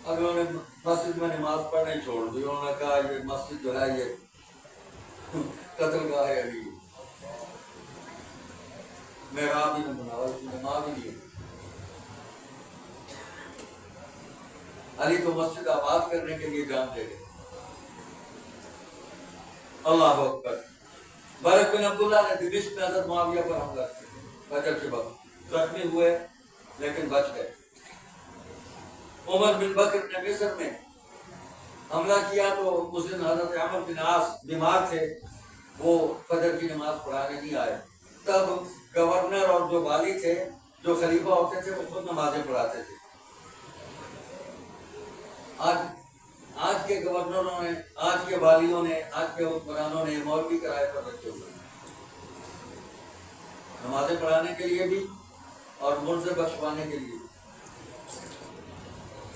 Speaker 1: اب انہوں نے مسجد میں نماز پڑھنا ہی چھوڑ دی. انہوں نے کہا یہ مسجد جو ہے یہ قتل گاہ ہے علی، محراب ہی نہیں بناوا، اس میں نماز ہی نہیں. علی تو مسجد آباد کرنے کے لیے جان دے گئے. اللہ اکبر. برق بن عبداللہ نے دمشق میں حضرت معاویہ پر حملہ کیا بدر کے وقت، زخمی ہوئے لیکن بچ گئے. عمر بن بکر نے مصر میں حملہ کیا تو اس دن حضرت عمرو بن عاص بیمار تھے، وہ فجر کی نماز پڑھانے نہیں آئے. تب گورنر اور جو والی تھے، جو خلیفہ ہوتے تھے، وہ خود نمازیں پڑھاتے تھے. آج کے گورنروں نے، آج کے والیوں نے، آج کے حکمرانوں نے مولوی کرائے پر رکھے ہوئے نمازیں پڑھانے کے لیے بھی اور مردے بخشوانے کے لیے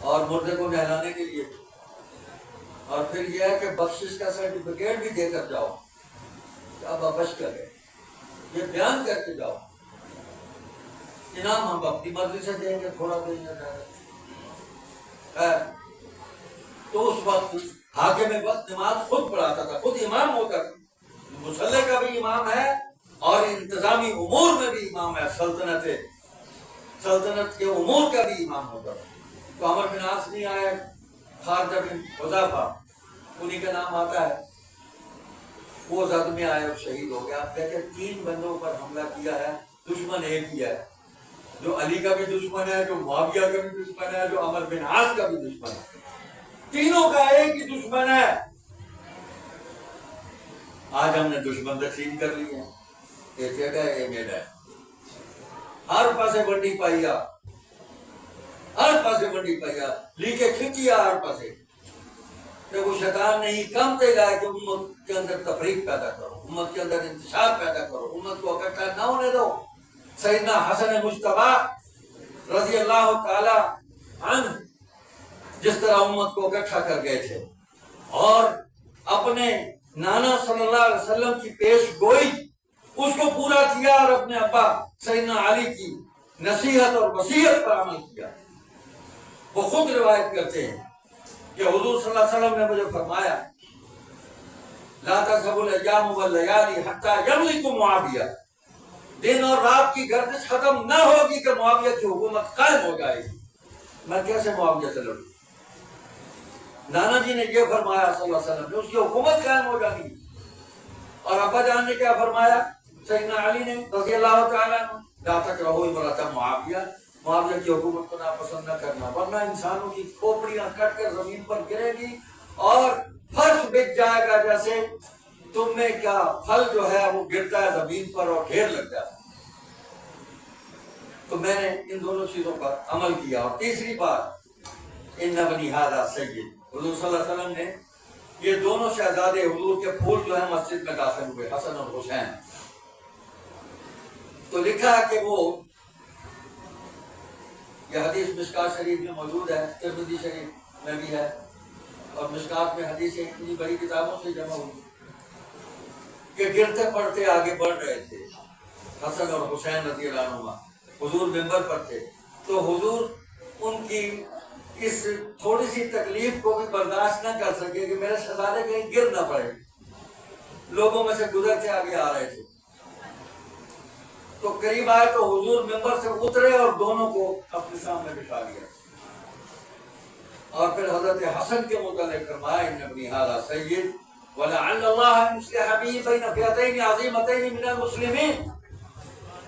Speaker 1: اور مردے کو نہلانے کے لیے بھی. اور پھر یہ ہے کہ بخشش کا سرٹیفکیٹ بھی دے کر جاؤ کہ اب بخش کر گئے، یہ بیان کر کے جاؤ. انعام ہم اپنی مرضی سے دیں گے، تھوڑا دیں گے. تو اس وقت حاکم وقت نماز خود پڑھاتا تھا، خود امام ہوتا تھا. مصلی کا بھی امام ہے اور انتظامی امور میں بھی امام ہے. سلطنت کے امور کا بھی امام ہوتا تھا. تو عمر بن عاص نہیں آئے، خارجہ بن حذیفہ انہی کا نام آتا ہے، وہ زد میں آئے اور شہید ہو گیا. آپ کہتے ہیں 3 بندوں پر حملہ کیا ہے، دشمن ایک ہی ہے، جو علی کا بھی دشمن ہے، جو معاویہ کا بھی دشمن ہے، جو عمر بن عاص کا بھی دشمن ہے. تینوں کا ایک ہی دشمن ہے. آج ہم نے دشمن تقسیم کر لی ہے، یہ تیرا ہے، یہ میرا ہے. ہر پاسے بنڈی پائیا، ہر پاسے بنڈی پائیا، لیکے کھچیا ہر پاسے. کہ وہ شیطان نہیں کم دے گا کہ امت کے اندر تفریق پیدا کرو، امت کے اندر انتشار پیدا کرو، امت کو اکٹھا نہ ہونے دو. سیدنا حسن مجتبی رضی اللہ تعالی عنہ جس طرح امت کو اکٹھا کر گئے تھے اور اپنے نانا صلی اللہ علیہ وسلم کی پیش گوئی اس کو پورا کیا اور اپنے ابا سیدنا علی کی نصیحت اور وصیت پر عمل کیا. وہ خود روایت کرتے ہیں کہ حضور صلی اللہ علیہ وسلم نے مجھے فرمایا لا تذهب الايام والليالي حتى يملك معاویہ، دن اور رات کی گردش ختم نہ ہوگی کہ معاویہ کی حکومت قائم ہو جائے گی. میں کیسے معاویہ سے لڑوں؟ نانا جی نے یہ فرمایا صلی اللہ علیہ وسلم نے، اس کی حکومت قائم ہو جانی. اور ابا جان نے کیا فرمایا؟ سیدنا علی نے رضی اللہ تعالیٰ عنہ، لا تکرہوا امرأة معاویہ، معاویہ کی حکومت کو ناپسند نہ کرنا، ورنہ انسانوں کی کھوپڑیاں کٹ کر زمین پر گرے گی اور فرش بچ جائے گا، جیسے تم میں کیا پھل جو ہے وہ گرتا ہے زمین پر اور ڈھیر لگ جاتا ہے. تو میں نے ان دونوں چیزوں پر عمل کیا. اور تیسری بات، ان بنی ھذا سید، حضور صلی اللہ علیہ وسلم نے یہ دونوں شہزادے حضور کے پھول جو ہیں مسجد میں داخل ہوئے، حسن اور حسین. تو لکھا ہے کہ وہ، یہ حدیث مشکات شریف میں موجود ہے، ترمذی شریف میں بھی ہے، اور مشکات میں حدیثیں اتنی بڑی کتابوں سے جمع ہوئی کہ گرتے پڑتے آگے بڑھ رہے تھے حسن اور حسین رضی اللہ عنہما. حضور ممبر پر تھے تو حضور ان کی اس تھوڑی سی تکلیف کو بھی برداشت نہ کر سکے کہ میرے شہزادے کہیں گر نہ پڑے. لوگوں میں سے گزر کے آگے آ رہے تھے تو قریب آئے تو حضور ممبر سے اترے اور دونوں کو اپنے سامنے بٹھا لیا. اور پھر حضرت حسن کے متعلق فرمایا ان ابنی ھذا سید ولعل اللہ ان یصلح بی بین فئتین عظیمتین من المسلمین،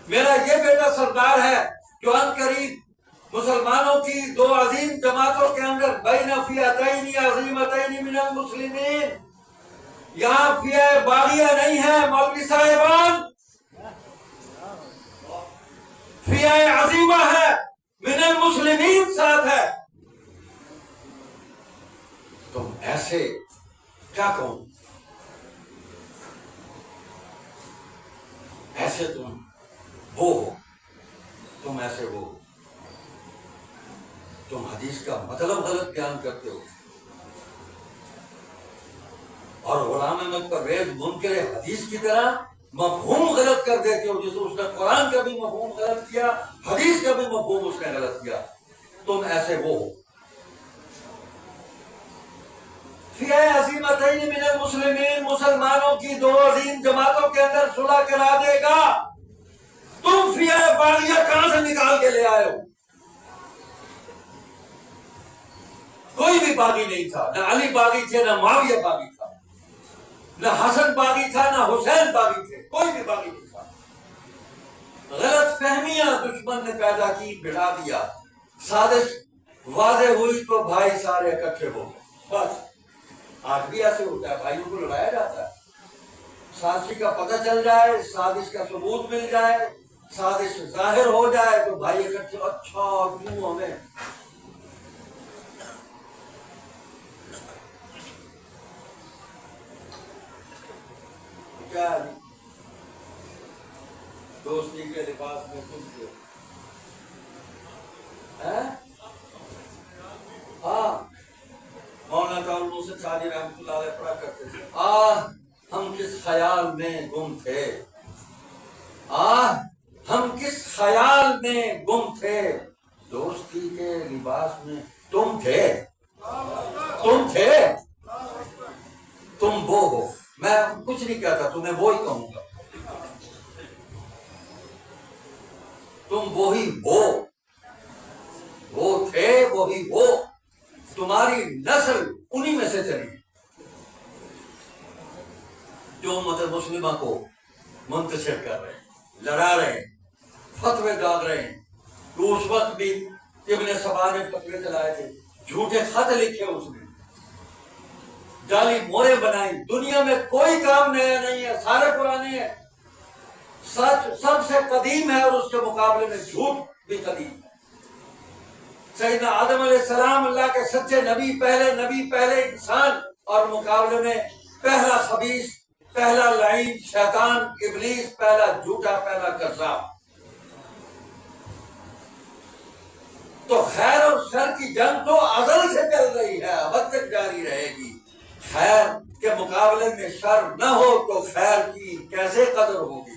Speaker 1: میرا یہ بیٹا سردار ہے جو ان قریب مسلمانوں کی 2 عظیم جماعتوں کے اندر بین فئتین عظیمتین من المسلمین، یہاں فئہ باغیہ نہیں ہے مولوی صاحبان، فئہ عظیمہ ہے، من المسلمین ساتھ ہے. تم ایسے کیا کہوں، ایسے تم وہ ہو، تم ایسے وہ ہو، تم حدیث کا مطلب غلط بیان کرتے ہو اور غلام احمد پرویز منکر حدیث کی طرح مفہوم غلط کر دیتے ہو، جس اس نے قرآن کا بھی مفہوم غلط کیا، حدیث کا بھی مفہوم اس نے غلط کیا. تم ایسے وہ ہو. فئہ عظیمتین من المسلمین، مسلمانوں کی 2 عظیم جماعتوں کے اندر صلح کرا دے گا. تم فئہ باغیہ کہاں سے نکال کے لے آئے ہو؟ کوئی بھی باغی نہیں تھا، نہ علی باغی تھے نہ معاویہ باغی تھا. نہ حسن باغی تھا نہ حسین باغی تھے، کوئی بھی باغی نہیں تھا. غلط فہمیاں دشمن نے پیدا کی، بڑھا دیا، سازش واضح ہوئی تو بھائی سارے اکٹھے ہو گئے. بس آج بھی ایسے ہوتا ہے، بھائیوں کو لڑایا جاتا ہے. سازشی کا پتہ چل جائے، سازش کا ثبوت مل جائے، سازش ظاہر ہو جائے تو بھائی اکٹھے، اچھا کیوں ہمیں. کیا دوستی کے لباس میں تم تھے. ہاں، مولانا تعالی سے شادی رحمۃ اللہ علیہ پڑھا کرتے تھے، ہم کس خیال میں گم تھے، ہم کس خیال میں گم تھے، دوستی کے لباس میں تم تھے، تم تھے، تم وہ ہو. میں کچھ نہیں کہتا، تمہیں وہی کہوں گا، تم وہی ہو، وہ تھے وہی ہو، تمہاری نسل انہی میں سے چلی جو امت مسلمہ کو منتشر کر رہے ہیں، لڑا رہے ہیں، فتوے داغ رہے ہیں. تو اس وقت بھی ابن سبا نے فتوے چلائے تھے، جھوٹے خط لکھے اس نے، جعلی موریں بنائی. دنیا میں کوئی کام نیا نہیں ہے، سارے پرانے ہیں. سچ سب سے قدیم ہے اور اس کے مقابلے میں جھوٹ بھی قدیم ہے. سیدنا آدم علیہ السلام اللہ کے سچے نبی، پہلے انسان، اور مقابلے میں پہلا خبیث، پہلا لعین شیطان ابلیس، پہلا جھوٹا، پہلا کذاب. تو خیر اور شر کی جنگ تو ازل سے چل رہی ہے، اب تک جاری رہے گی. خیر کے مقابلے میں شر نہ ہو تو خیر کی کیسے قدر ہوگی،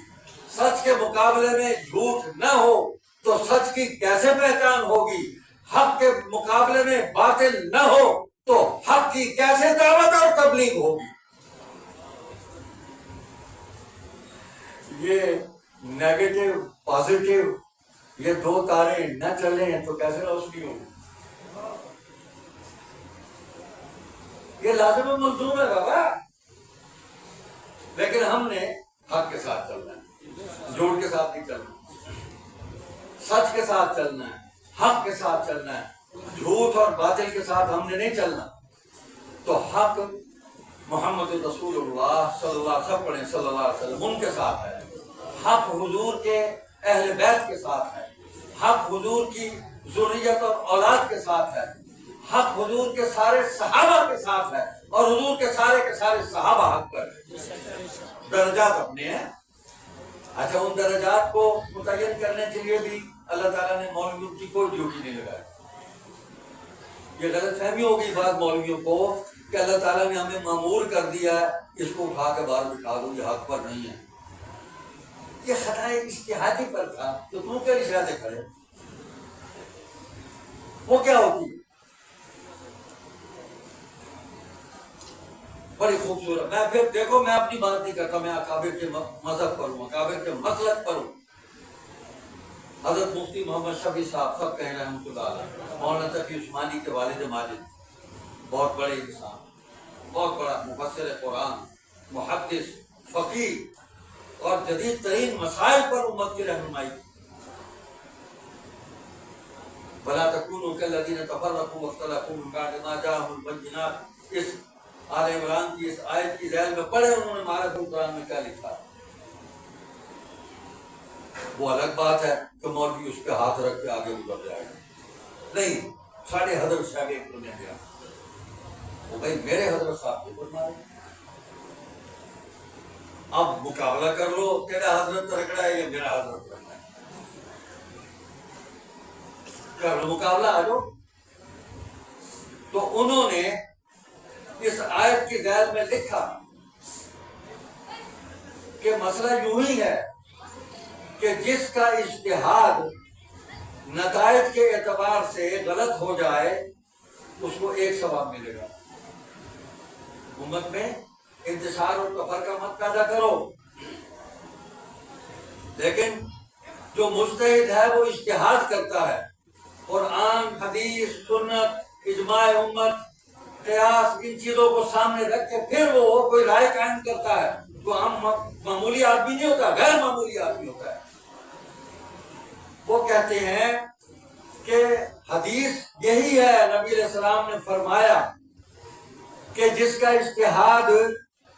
Speaker 1: سچ کے مقابلے میں جھوٹ نہ ہو تو سچ کی کیسے پہچان ہوگی، حق کے مقابلے میں باطل نہ ہو تو حق کی کیسے دعوت اور تبلیغ ہوگی. یہ نیگیٹو پازیٹو، یہ دو تارے نہ چلیں تو کیسے روشنی ہوگی. یہ لازم ملزوم ہے بابا. لیکن ہم نے حق کے ساتھ چلنا ہے، جھوٹ کے ساتھ نہیں چلنا، سچ کے ساتھ چلنا ہے، حق کے ساتھ چلنا ہے. جھوٹ اور باطل کے ساتھ ہم نے نہیں چلنا. تو حق محمد رسول اللہ صلی اللہ علیہ وسلم پڑھیں، صلی اللہ علیہ وسلم، ان کے ساتھ ہے. حق حضور کے اہل بیت کے ساتھ ہے، حق حضور کی ذریت اور اولاد کے ساتھ ہے، حق حضور کے سارے صحابہ کے ساتھ ہے، اور حضور کے سارے صحابہ حق پر ہے. درجات اپنے ہیں. اچھا، ان درجات کو متعین کرنے کے لیے بھی اللہ تعالیٰ نے مولویوں کی کوئی ڈیوٹی نہیں لگائی. یہ غلط فہمی ہوگی بعض مولویوں کو کہ اللہ تعالیٰ نے ہمیں مامور کر دیا ہے، اس کو اٹھا کے باہر بٹھا دو، یہ حق پر نہیں ہے. یہ خطا اجتہادی پر تھا تو تم کیا اشارے کھڑے، وہ کیا ہوتی. بڑی خوبصورت. میں پھر دیکھو، میں اپنی بات نہیں کرتا، میں اکابر کے مذہب پر ہوں، اکابر کے مسلک پر ہوں. حضرت مفتی محمد شفیع صاحب سب کہہ رہے ہیں رحمۃ اللہ علیہ، مولانا تقی عثمانی کے والد ماجد، بہت بڑے انسان، بہت بڑا مفسر قرآن، محدث، فقیہ، اور جدید ترین مسائل پر امت کی رہنمائی. وَلَا تَكُونُوا كَالَّذِينَ تَفَرَّقُوا وَاخْتَلَفُوا مِن بَعْدِ مَا جَاءَهُمُ الْبَيِّنَاتُ. اس آل عمران کی اس آیت کی ذیل میں پڑھے انہوں نے معرف القرآن میں کیا لکھا. وہ الگ بات ہے کہ مولوی اس پہ ہاتھ رکھ کے آگے گزر جائے گا. نہیں، ساڑھے حضرت صاحب ایک نے گیا، وہ بھائی میرے حضرت صاحب کے فرما رہے، اب مقابلہ کر لو، تیرا حضرت رکڑا ہے یا میرا حضرت رکڑا ہے، کر لو مقابلہ، آ جاؤ. تو انہوں نے اس آیت کی ذیل میں لکھا کہ مسئلہ یوں ہی ہے کہ جس کا اجتہاد نتائج کے اعتبار سے غلط ہو جائے اس کو ایک ثواب ملے گا. امت میں انتشار اور تفرقہ مت پیدا کرو. لیکن جو مجتہد ہے وہ اجتہاد کرتا ہے، قرآن، حدیث، سنت، اجماع امت، قیاس، ان چیزوں کو سامنے رکھ کے پھر وہ کوئی رائے قائم کرتا ہے تو عام معمولی آدمی نہیں ہوتا، غیر معمولی آدمی ہوتا ہے۔ وہ کہتے ہیں کہ حدیث یہی ہے، نبی علیہ السلام نے فرمایا کہ جس کا اجتہاد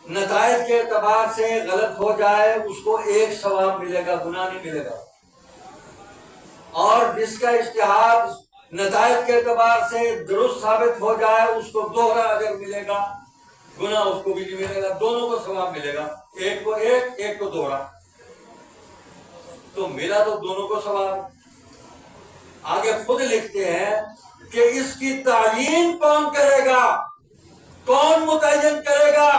Speaker 1: نتائج کے اعتبار سے غلط ہو جائے اس کو ایک ثواب ملے گا، گناہ نہیں ملے گا، اور جس کا اجتہاد نتائج کے اعتبار سے درست ثابت ہو جائے اس کو دوہرا اجر ملے گا، گناہ اس کو بھی نہیں ملے گا، دونوں کو ثواب ملے گا، ایک کو ایک کو دوہرا، تو ملا تو دونوں کو ثواب۔ آگے خود لکھتے ہیں کہ اس کی تعیین کون کرے گا، کون متعین کرے گا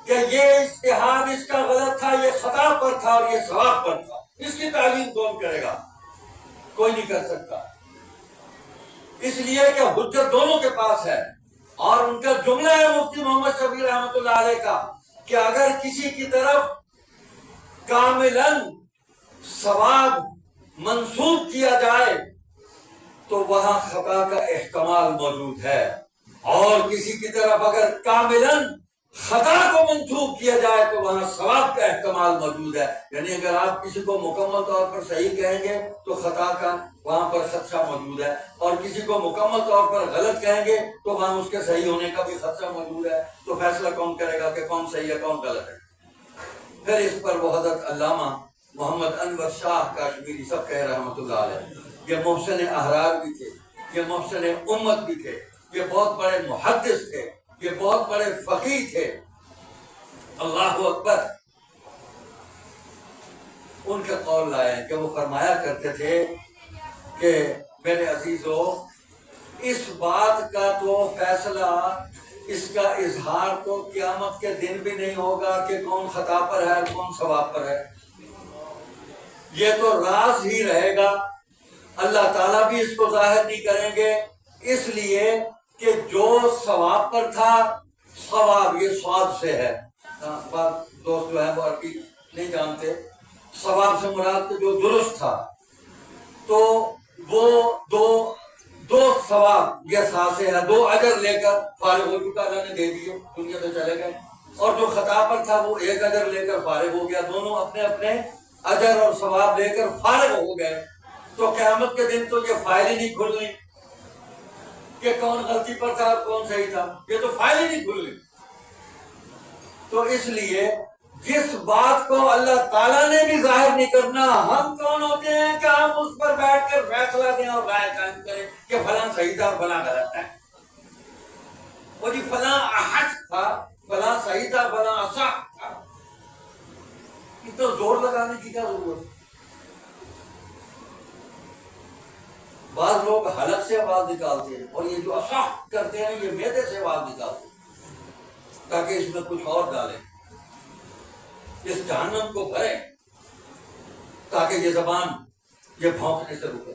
Speaker 1: کہ یہ اجتہاد اس کا غلط تھا، یہ خطا پر تھا اور یہ ثواب پر تھا، اس کی تعیین کون کرے گا؟ کوئی نہیں کر سکتا، اس لیے کہ حجت دونوں کے پاس ہے۔ اور ان کا جملہ ہے مفتی محمد شفیع رحمۃ اللہ علیہ کا کہ اگر کسی کی طرف کاملاً ثواب منسوب کیا جائے تو وہاں خطا کا احتمال موجود ہے، اور کسی کی طرف اگر کاملاً خطا کو منسوب کیا جائے تو وہاں ثواب کا احتمال موجود ہے۔ یعنی اگر آپ کسی کو مکمل طور پر صحیح کہیں گے تو خطا کا وہاں پر خدشہ موجود ہے، اور کسی کو مکمل طور پر غلط کہیں گے تو وہاں اس کے صحیح ہونے کا بھی خدشہ موجود ہے۔ تو فیصلہ کون کرے گا کہ کون صحیح ہے کون غلط ہے؟ پھر اس پر وہ حضرت علامہ محمد انور شاہ کاشمیری سب کہہ رحمۃ اللہ علیہ، یہ محسن احرار بھی تھے، یہ محسن امت بھی تھے، یہ بہت بڑے محدث تھے، یہ بہت بڑے فقیہ تھے، اللہ اکبر۔ ان کے قول لائے کہ وہ فرمایا کرتے تھے کہ میرے عزیزو، اس بات کا تو فیصلہ، اس کا اظہار تو قیامت کے دن بھی نہیں ہوگا کہ کون خطا پر ہے اور کون ثواب پر ہے، یہ تو راز ہی رہے گا، اللہ تعالیٰ بھی اس کو ظاہر نہیں کریں گے، اس لیے کہ جو ثواب پر تھا، ثواب یہ سواد سے ہے، دوست جو ہے وہ عربی نہیں جانتے، ثواب سے مراد کہ جو درست تھا، تو وہ دو ثواب یہ ساسے ہے، 2 اجر لے کر فارغ ہو چکا، اللہ نے دے دیے، دنیا سے چلے گئے، اور جو خطا پر تھا وہ 1 اجر لے کر فارغ ہو گیا، دونوں اپنے اپنے اجر اور ثواب لے کر فارغ ہو گئے۔ تو قیامت کے دن تو یہ فائل ہی نہیں کھلنی کہ کون غلطی پر تھا اور کون صحیح تھا، یہ تو فائل ہی نہیں کھلنی۔ تو اس لیے جس بات کو اللہ تعالیٰ نے بھی ظاہر نہیں کرنا، ہم کون ہوتے ہیں کہ ہم اس پر بیٹھ کر فیصلہ دیں اور رائے قائم کریں کہ فلاں صحیح تھا اور فلاں غلط ہے، وہ جی فلاں احق تھا، فلاں صحیح تھا، فلاں اصح تھا، اتنا زور لگانے کی کیا ضرورت ہے؟ بعض لوگ حلق سے آواز نکالتے ہیں اور یہ جو اصح کرتے ہیں یہ معدے سے آواز نکالتے ہیں تاکہ اس میں کچھ اور ڈالیں، اس جہنم کو بھریں تاکہ یہ زبان یہ بھونکنے سے رکے۔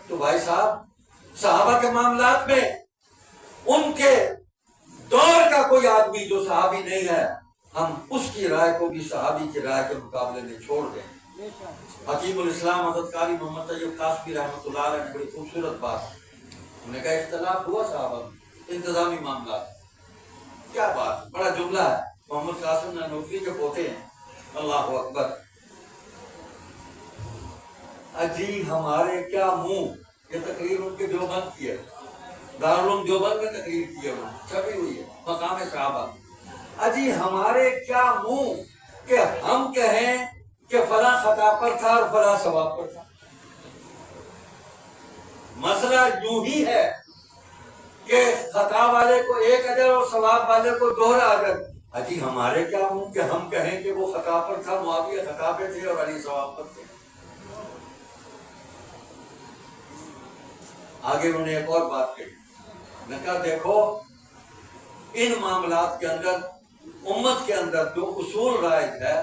Speaker 1: تو بھائی صاحب، صحابہ کے معاملات میں ان کے دور کا کوئی آدمی جو صحابی نہیں ہے، ہم اس کی رائے کو بھی صحابی کی رائے کے مقابلے میں چھوڑ دیں۔ حکیم الاسلام حضرت قاری محمد طیب قاسمی رحمۃ اللہ علیہ نے بڑی خوبصورت بات، انہوں نے کہا اختلاف ہوا صحابہ میں انتظامی معاملات، کیا بات، بڑا جملہ ہے، محمد قاسم نانوتوی کے پوتے ہیں، اللہ اکبر۔ اجی ہمارے کیا منہ، یہ تقریر ان کے دیوبند کی ہے، دارالعلوم دیوبند میں تقریر کی ہے، چھپی ہوئی ہے، مقام صحابہ۔ اجی ہمارے کیا منہ کہ ہم کہیں کہ فلاں خطا پر تھا اور فلاں ثواب پر تھا، مسئلہ یوں ہی ہے کہ خطا والے کو 1 اجر اور ثواب والے کو دوہرا اجر۔ اجی ہمارے کیا منہ کہ ہم کہیں کہ وہ خطا پر تھا، معاویہ خطا پہ تھے اور علی ثواب پر تھے۔ آگے انہوں نے ایک اور بات کہی، میں کہا دیکھو ان معاملات کے اندر، امت کے اندر جو اصول رائج ہے،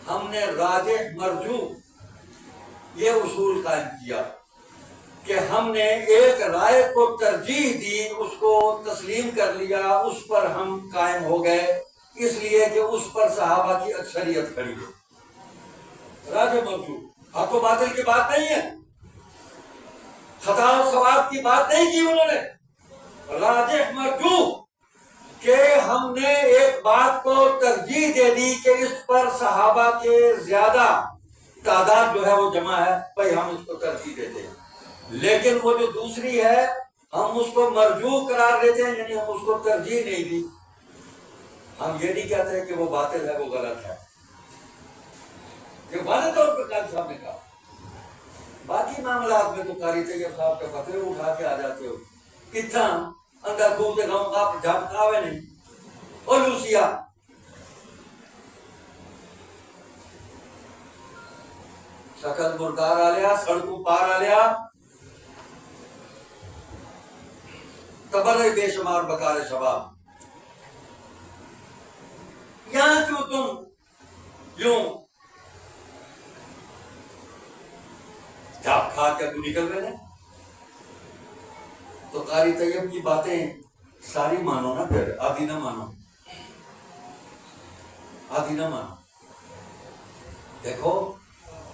Speaker 1: ہم نے راجح مرجوح یہ اصول قائم کیا کہ ہم نے ایک رائے کو ترجیح دی، اس کو تسلیم کر لیا، اس پر ہم قائم ہو گئے، اس لیے کہ اس پر صحابہ کی اکثریت کھڑی ہے۔ راجح مرجوح، حق و باطل کی بات نہیں ہے، خطا و ثواب کی بات نہیں کی انہوں نے، راجح مرجوح، کہ ہم نے ایک بات کو ترجیح دے دی کہ اس پر صحابہ کے زیادہ تعداد جو ہے وہ جمع ہے، بھائی ہم اس کو ترجیح دیتے ہیں۔ لیکن وہ جو دوسری ہے ہم اس کو مرجوح قرار دیتے ہیں، یعنی ہم اس کو ترجیح نہیں دی، ہم یہ نہیں کہتے کہ وہ باطل ہے، وہ غلط ہے، یہ واضح طور پہ قاضی صاحب نے کہا۔ باقی معاملات میں تو قاری طیب صاحب کے فتوے اٹھا کے آ جاتے ہو، اتنا اندر گھومتے گاؤں کا جھپکاوے نہیں اور لوسیا شکل مردار آ لیا، سڑکوں پار آ لیا، تبرے بے شمار بکار شباب، یہاں کیوں تم یوں جھاپ کھا کے تو نکل گئے؟ تو قاری طیب کی باتیں ساری مانو نا، پھر آدھی نہ مانو، آدھی نہ مانو۔ دیکھو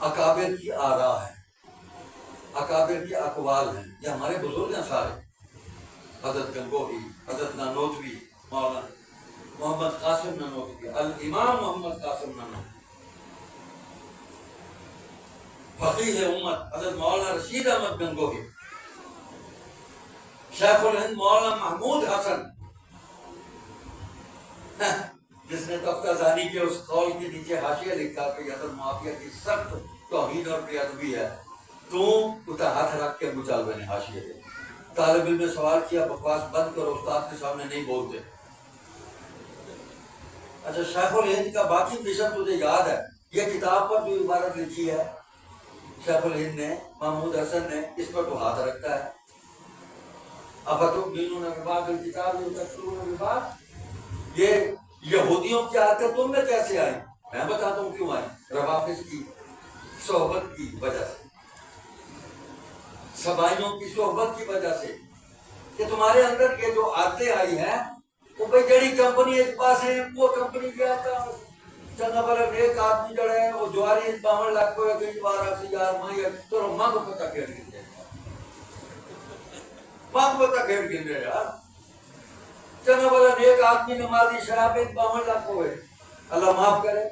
Speaker 1: اکابر کی آراء ہے، اکابر کی اقوال ہیں، یہ ہمارے بزرگ ہیں سارے، حضرت گنگوہی، حضرت نانوتوی، مولانا محمد قاسم نانوتوی، الامام محمد قاسم نانوتوی، فقیہ امت حضرت مولانا رشید احمد گنگوہی، شیخ الہند مولانا محمود حسن، جس نے تختہ زانی کے اس قول کے نیچے حاشیہ لکھا کہ حضرت معاویہ کی سخت توہین اور بے ادبی ہے، تو اٹھا ہاتھ رکھ کے مطالبے نے حاشیے دے، طالب علم نے سوال کیا بکواس بند کرو، استاد کے سامنے نہیں بولتے۔ اچھا شیخ الہند کا باقی مشن تجھے یاد ہے؟ یہ کتاب پر جو عبارت لکھی ہے شیخ الہند نے، محمود حسن نے، اس پر تو ہاتھ رکھتا ہے، افتؤمنون ببعض الکتاب وتکفرون ببعض، یہ یہودیوں کی عادت تم میں کیسے آئی؟ میں بتاتا ہوں کیوں آئی، روافظ کی صحبت کی وجہ سے، سبائیوں کی صحبت کی وجہ سے، کہ تمہارے اندر یہ جو عادتیں آئی ہیں، وہ بھائی جڑی کمپنی ایک پاس ہے، وہ کمپنی کیا تھا چنگا بڑا ایک آدمی جڑا ہے وہ جواری 52 لاکھ کو کئی بار سے یار مائی تو مانگ پتہ کر دیں مانگ پتہ کر دیں یار، چنگا بڑا ایک آدمی نمازی شراب 52 لاکھ ہوئے، اللہ معاف کرے۔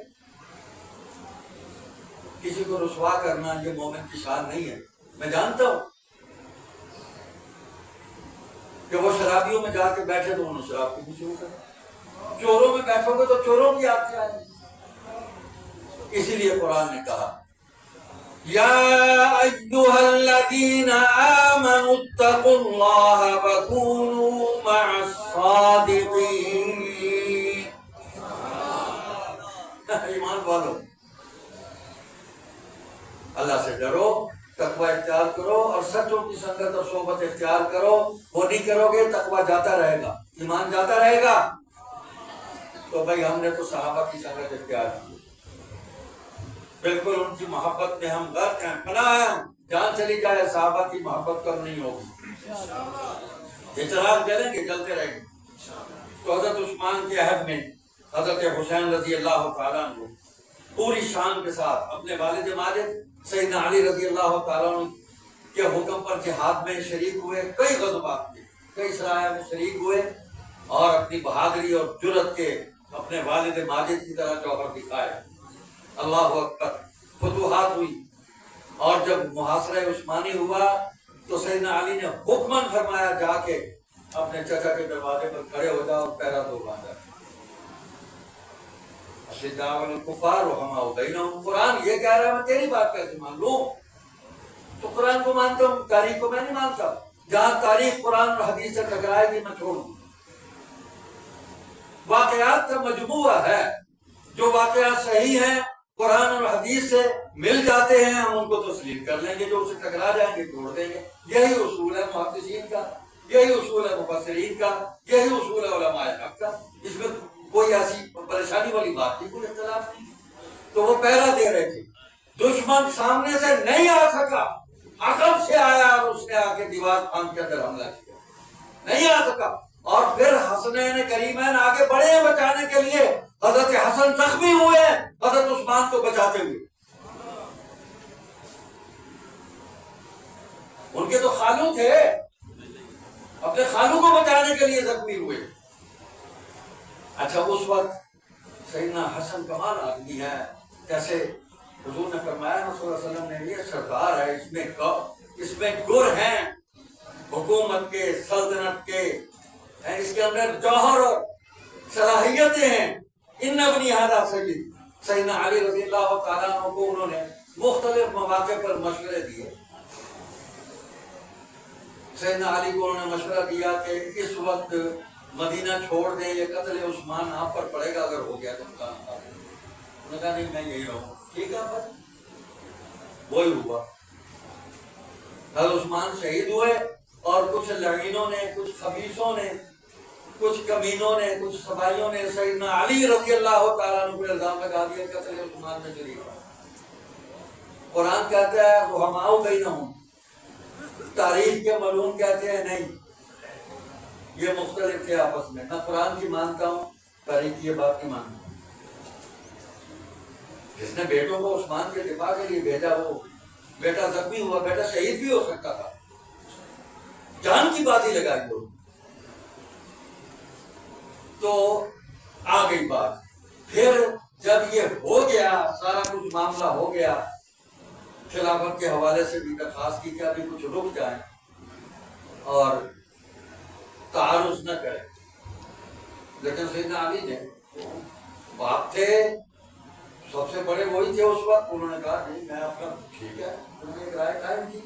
Speaker 1: کسی کو رسوا کرنا یہ مومن کی شان نہیں ہے، میں جانتا ہوں کہ وہ شرابیوں میں جا کے بیٹھے تو انہوں نے شراب کو شروع کرا، چوروں میں بیٹھو گے تو چوروں کی عادتیں آئیں گی۔ اسی لیے قرآن نے کہا یا ایھا الذین آمنوا اتقوا اللہ وکونوا مع الصادقین، ایمان والو اللہ سے ڈرو، تقوی اختیار کرو اور سچوں کی سنگت اور صحبت اختیار کرو، وہ نہیں کرو گے تقوی جاتا رہے گا، ایمان جاتا رہے گا۔ تو بھائی ہم نے تو صحابہ کی سنگت اختیار کی، بالکل ان کی محبت میں ہم غرق ہیں، پناہ ہے، جان چلی جائے صحابہ کی محبت کم نہیں ہوگی، یہ چراغ جلیں گے، جلتے رہیں گے۔ تو حضرت عثمان کے عہد میں حضرت حسین رضی اللہ تعالیٰ عنہ پوری شان کے ساتھ اپنے والد ماجد سیدنا علی رضی اللہ تعالیٰ عنہ کے حکم پر جہاد میں شریک ہوئے، کئی غزوات میں، کئی سرایہ میں شریک ہوئے، اور اپنی بہادری اور جرأت کے اپنے والد ماجد کی طرح جوہر دکھائے۔ اللہ اکبر، فتوحات ہوئی، اور جب محاصرہ عثمانی ہوا تو سیدنا علی نے حکماً فرمایا جا کے اپنے چچا کے دروازے پر کھڑے ہو جاؤ اور پہرا دو باندھا۔ اشداء علی الکفار رحماء بینہم، قرآن یہ کہہ رہا ہے میں تیری بات کیسے مان لوں؟ تو قرآن کو مانتا ہوں، تاریخ کو میں نہیں مانتا، جہاں تاریخ قرآن اور حدیث سے ٹکرائے گی میں چھوڑوں۔ واقعات کا مجموعہ ہے، جو واقعات صحیح ہیں قرآن اور حدیث سے مل جاتے ہیں ہم ان کو تسلیم کر لیں گے، جو اسے ٹکرا جائیں گے چھوڑ دیں گے۔ یہی اصول ہے محدثین کا، یہی اصول ہے مفسرین کا، یہی اصول ہے علماء حق کا، اس میں کوئی ایسی پریشانی والی بات نہیں، کوئی اختلاف نہیں۔ تو وہ پہرا دے رہے تھے، دشمن سامنے سے نہیں آ سکا، عقب سے آیا اور اس نے آ کے دیوار خان کے اندر حملہ کیا، نہیں آ سکا، اور پھر حسنین کریمین آگے بڑھے ہیں بچانے کے لیے، حضرت حسن زخمی ہوئے ہیں حضرت عثمان کو بچاتے ہوئے۔ ان کے تو خالو تھے، اپنے خالو کو بچانے کے لیے زخمی ہوئے۔ اچھا اس وقت سیدنا حسن کمال آدمی ہے، جیسے حضور نے فرمایا نا صلی اللہ علیہ وسلم نے، یہ سردار ہے، اس میں گر ہیں حکومت کے، سلطنت کے، اس کے اندر جوہر اور صلاحیتیں ہیں۔ ان ابنی ہذا سید، سیدنا علی رضی اللہ تعالیٰ عنہ کو انہوں نے مختلف مواقع پر مشورے دیے۔ سیدنا علی کو انہوں نے مشورہ دیا کہ اس وقت مدینہ چھوڑ دیں، یہ قتل عثمان آپ پر پڑے گا، اگر ہو گیا تو کام کر دیں۔ انہوں نے کہا نہیں میں یہی رہوں۔ ٹھیک ہے، پر وہی ہوا، حضرت عثمان شہید ہوئے، اور کچھ لعینوں نے، کچھ خبیثوں نے، کچھ کمینوں نے، کچھ سپاہیوں نے سیدنا علی رضی اللہ تعالیٰ عنہ پر الزام لگا دیا قتل عثمان میں شریک ہے۔ قرآن کہتا ہے رحماء بینہم، تاریخ کے معلوم کہتے ہیں نہیں، یہ مختلف تھے آپس میں۔ میں قرآن کی مانتا ہوں، تاریخ کی یہ بات نہیں مانتا۔ جس نے بیٹوں کو عثمان کے دفاع کے لیے بھیجا، وہ بیٹا زخمی ہوا، بیٹا شہید بھی ہو سکتا تھا، جان کی بازی لگائی ہو۔ تو آ گئی بات، پھر جب یہ ہو گیا، سارا کچھ معاملہ ہو گیا، خلافت کے حوالے سے بھی درخواست کی کہ ابھی کچھ رک جائیں اور تعارض نہ کریں، لیکن سیدنا علی نے، باپ تھے، سب سے بڑے وہی تھے اس وقت، انہوں نے کہا نہیں میں اپنا، ٹھیک ہے، انہوں نے ایک رائے قائم کی۔